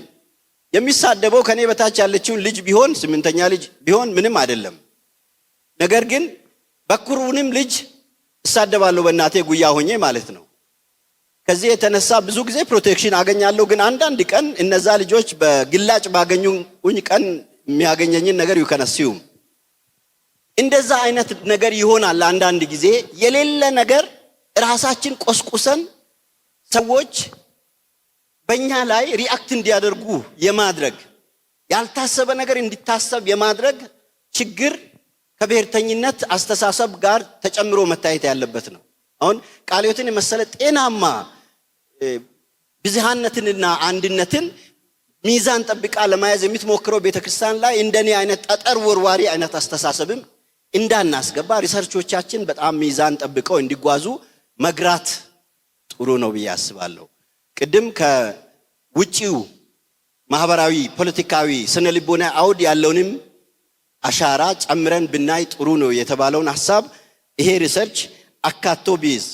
የሚሳደበው ከኔ በታች ያለችውን ልጅ ቢሆን ስምንተኛ ልጅ ቢሆን ምንም አይደለም። ነገር ግን በኩሩንም ልጅ እሳደባለሁ በእናቴ ጉያ ሆኜ ማለት ነው። ከዚህ የተነሳ ብዙ ጊዜ ፕሮቴክሽን አገኛለሁ። ግን አንዳንድ ቀን እነዛ ልጆች በግላጭ ባገኙኝ ቀን የሚያገኘኝን ነገር ይከነስዩም እንደዛ አይነት ነገር ይሆናል። አንዳንድ ጊዜ የሌለ ነገር ራሳችን ቆስቁሰን ሰዎች በእኛ ላይ ሪአክት እንዲያደርጉ የማድረግ ያልታሰበ ነገር እንዲታሰብ የማድረግ ችግር ከብሔርተኝነት አስተሳሰብ ጋር ተጨምሮ መታየት ያለበት ነው። አሁን ቃለ ሕይወትን የመሰለ ጤናማ ብዝሃነትንና አንድነትን ሚዛን ጠብቃ ለማያዝ የምትሞክረው ቤተክርስቲያን ላይ እንደኔ አይነት ጠጠር ወርዋሪ አይነት አስተሳሰብም እንዳናስገባ ሪሰርቾቻችን በጣም ሚዛን ጠብቀው እንዲጓዙ መግራት ጥሩ ነው ብዬ አስባለሁ። ቅድም ከውጪው ማህበራዊ፣ ፖለቲካዊ፣ ስነ ልቦና አውድ ያለውንም አሻራ ጨምረን ብናይ ጥሩ ነው የተባለውን ሐሳብ ይሄ ሪሰርች አካቶ ቢይዝ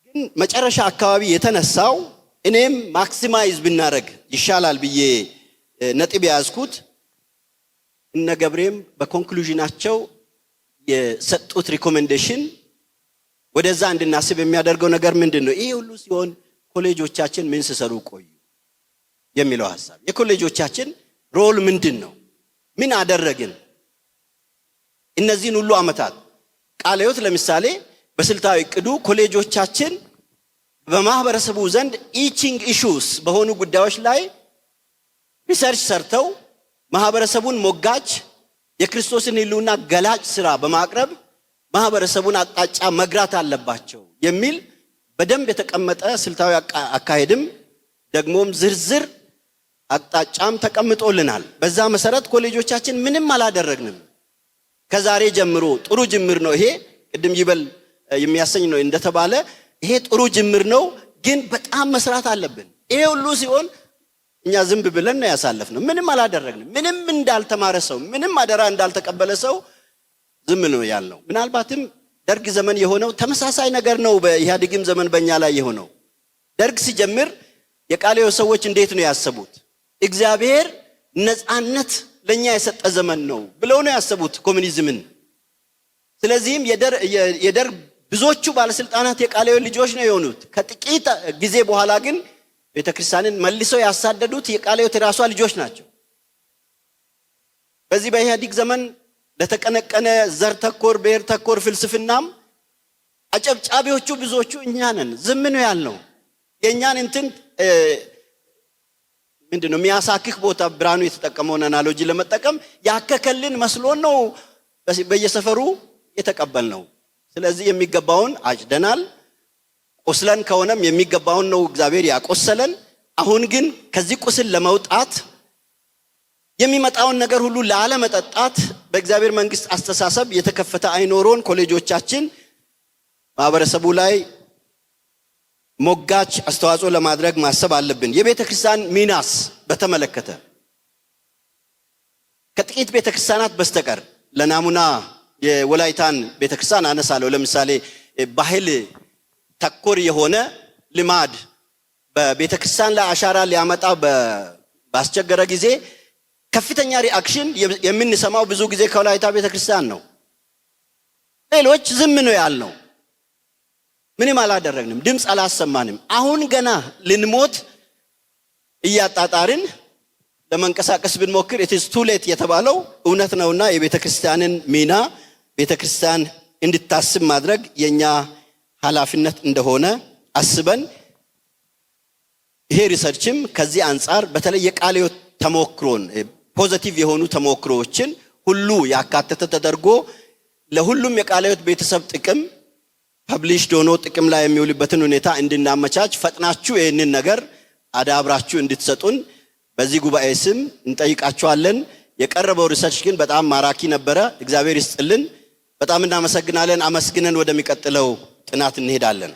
ግን መጨረሻ አካባቢ የተነሳው እኔም ማክሲማይዝ ብናደርግ ይሻላል ብዬ ነጥብ ያዝኩት እነ ገብሬም በኮንክሉዥናቸው የሰጡት ሪኮሜንዴሽን ወደዛ እንድናስብ የሚያደርገው ነገር ምንድነው? ይሄ ሁሉ ሲሆን ኮሌጆቻችን ምን ሲሰሩ ቆዩ የሚለው ሐሳብ የኮሌጆቻችን ሮል ምንድነው? ምን አደረግን? እነዚህን ሁሉ ዓመታት ቃለ ሕይወት ለምሳሌ በስልታዊ እቅዱ ኮሌጆቻችን በማህበረሰቡ ዘንድ ኢቺንግ ኢሹስ በሆኑ ጉዳዮች ላይ ሪሰርች ሰርተው ማህበረሰቡን ሞጋች የክርስቶስን ሕልውና ገላጭ ስራ በማቅረብ ማህበረሰቡን አቅጣጫ መግራት አለባቸው የሚል በደንብ የተቀመጠ ስልታዊ አካሄድም ደግሞም ዝርዝር አቅጣጫም ተቀምጦልናል። በዛ መሰረት ኮሌጆቻችን ምንም አላደረግንም። ከዛሬ ጀምሮ ጥሩ ጅምር ነው። ይሄ ቅድም ይበል የሚያሰኝ ነው እንደተባለ ይሄ ጥሩ ጅምር ነው፣ ግን በጣም መስራት አለብን። ይሄ ሁሉ ሲሆን እኛ ዝም ብለን ነው ያሳለፍነው። ምንም አላደረግንም። ምንም እንዳልተማረ ሰው፣ ምንም አደራ እንዳልተቀበለ ሰው ዝም ነው ያልነው። ምናልባትም ደርግ ዘመን የሆነው ተመሳሳይ ነገር ነው። በኢህአዴግም ዘመን በእኛ ላይ የሆነው ደርግ ሲጀምር የቃለ ሕይወት ሰዎች እንዴት ነው ያሰቡት? እግዚአብሔር ነፃነት ለኛ የሰጠ ዘመን ነው ብለው ነው ያሰቡት ኮሙኒዝምን። ስለዚህም የደርግ ብዙዎቹ ባለስልጣናት የቃለ ሕይወት ልጆች ነው የሆኑት። ከጥቂት ጊዜ በኋላ ግን ቤተክርስቲያንን መልሰው ያሳደዱት የቃለ ሕይወት የራሷ ልጆች ናቸው። በዚህ በኢህአዴግ ዘመን ለተቀነቀነ ዘር ተኮር ብሔር ተኮር ፍልስፍናም አጨብጫቢዎቹ ብዙዎቹ እኛ ነን። ዝም ነው ያልነው። የእኛን እንትን ምንድነው የሚያሳክክ ቦታ ብርሃኑ የተጠቀመውን አናሎጂ ለመጠቀም ያከከልን መስሎን ነው በየሰፈሩ የተቀበልነው። ስለዚህ የሚገባውን አጭደናል። ቁስለን ከሆነም የሚገባውን ነው እግዚአብሔር ያቆሰለን። አሁን ግን ከዚህ ቁስል ለመውጣት የሚመጣውን ነገር ሁሉ ላለመጠጣት በእግዚአብሔር መንግስት አስተሳሰብ የተከፈተ አይኖሮን ኮሌጆቻችን ማህበረሰቡ ላይ ሞጋች አስተዋጽኦ ለማድረግ ማሰብ አለብን። የቤተ ክርስቲያን ሚናስ በተመለከተ ከጥቂት ቤተ ክርስቲያናት በስተቀር ለናሙና የወላይታን ቤተ ክርስቲያን አነሳለሁ። ለምሳሌ ባህል ተኮር የሆነ ልማድ በቤተ ክርስቲያን ላይ አሻራ ሊያመጣ ባስቸገረ ጊዜ ከፍተኛ ሪአክሽን የምንሰማው ብዙ ጊዜ ከወላይታ ቤተ ክርስቲያን ነው። ሌሎች ዝም ነው ያልነው። ምንም አላደረግንም፣ ድምፅ አላሰማንም። አሁን ገና ልንሞት እያጣጣርን ለመንቀሳቀስ ብንሞክር it is too late የተባለው እውነት ነውና የቤተ ክርስቲያንን ሚና ቤተ ክርስቲያን እንድታስብ ማድረግ የኛ ኃላፊነት እንደሆነ አስበን ይሄ ሪሰርችም ከዚህ አንፃር በተለይ የቃለ ሕይወት ተሞክሮን ፖዚቲቭ የሆኑ ተሞክሮዎችን ሁሉ ያካተተ ተደርጎ ለሁሉም የቃለ ሕይወት ቤተሰብ ጥቅም ፐብሊሽድ ሆኖ ጥቅም ላይ የሚውልበትን ሁኔታ እንድናመቻች ፈጥናችሁ ይህንን ነገር አዳብራችሁ እንድትሰጡን በዚህ ጉባኤ ስም እንጠይቃችኋለን። የቀረበው ሪሰርች ግን በጣም ማራኪ ነበረ። እግዚአብሔር ይስጥልን። በጣም እናመሰግናለን። አመስግነን ወደሚቀጥለው ጥናት እንሄዳለን።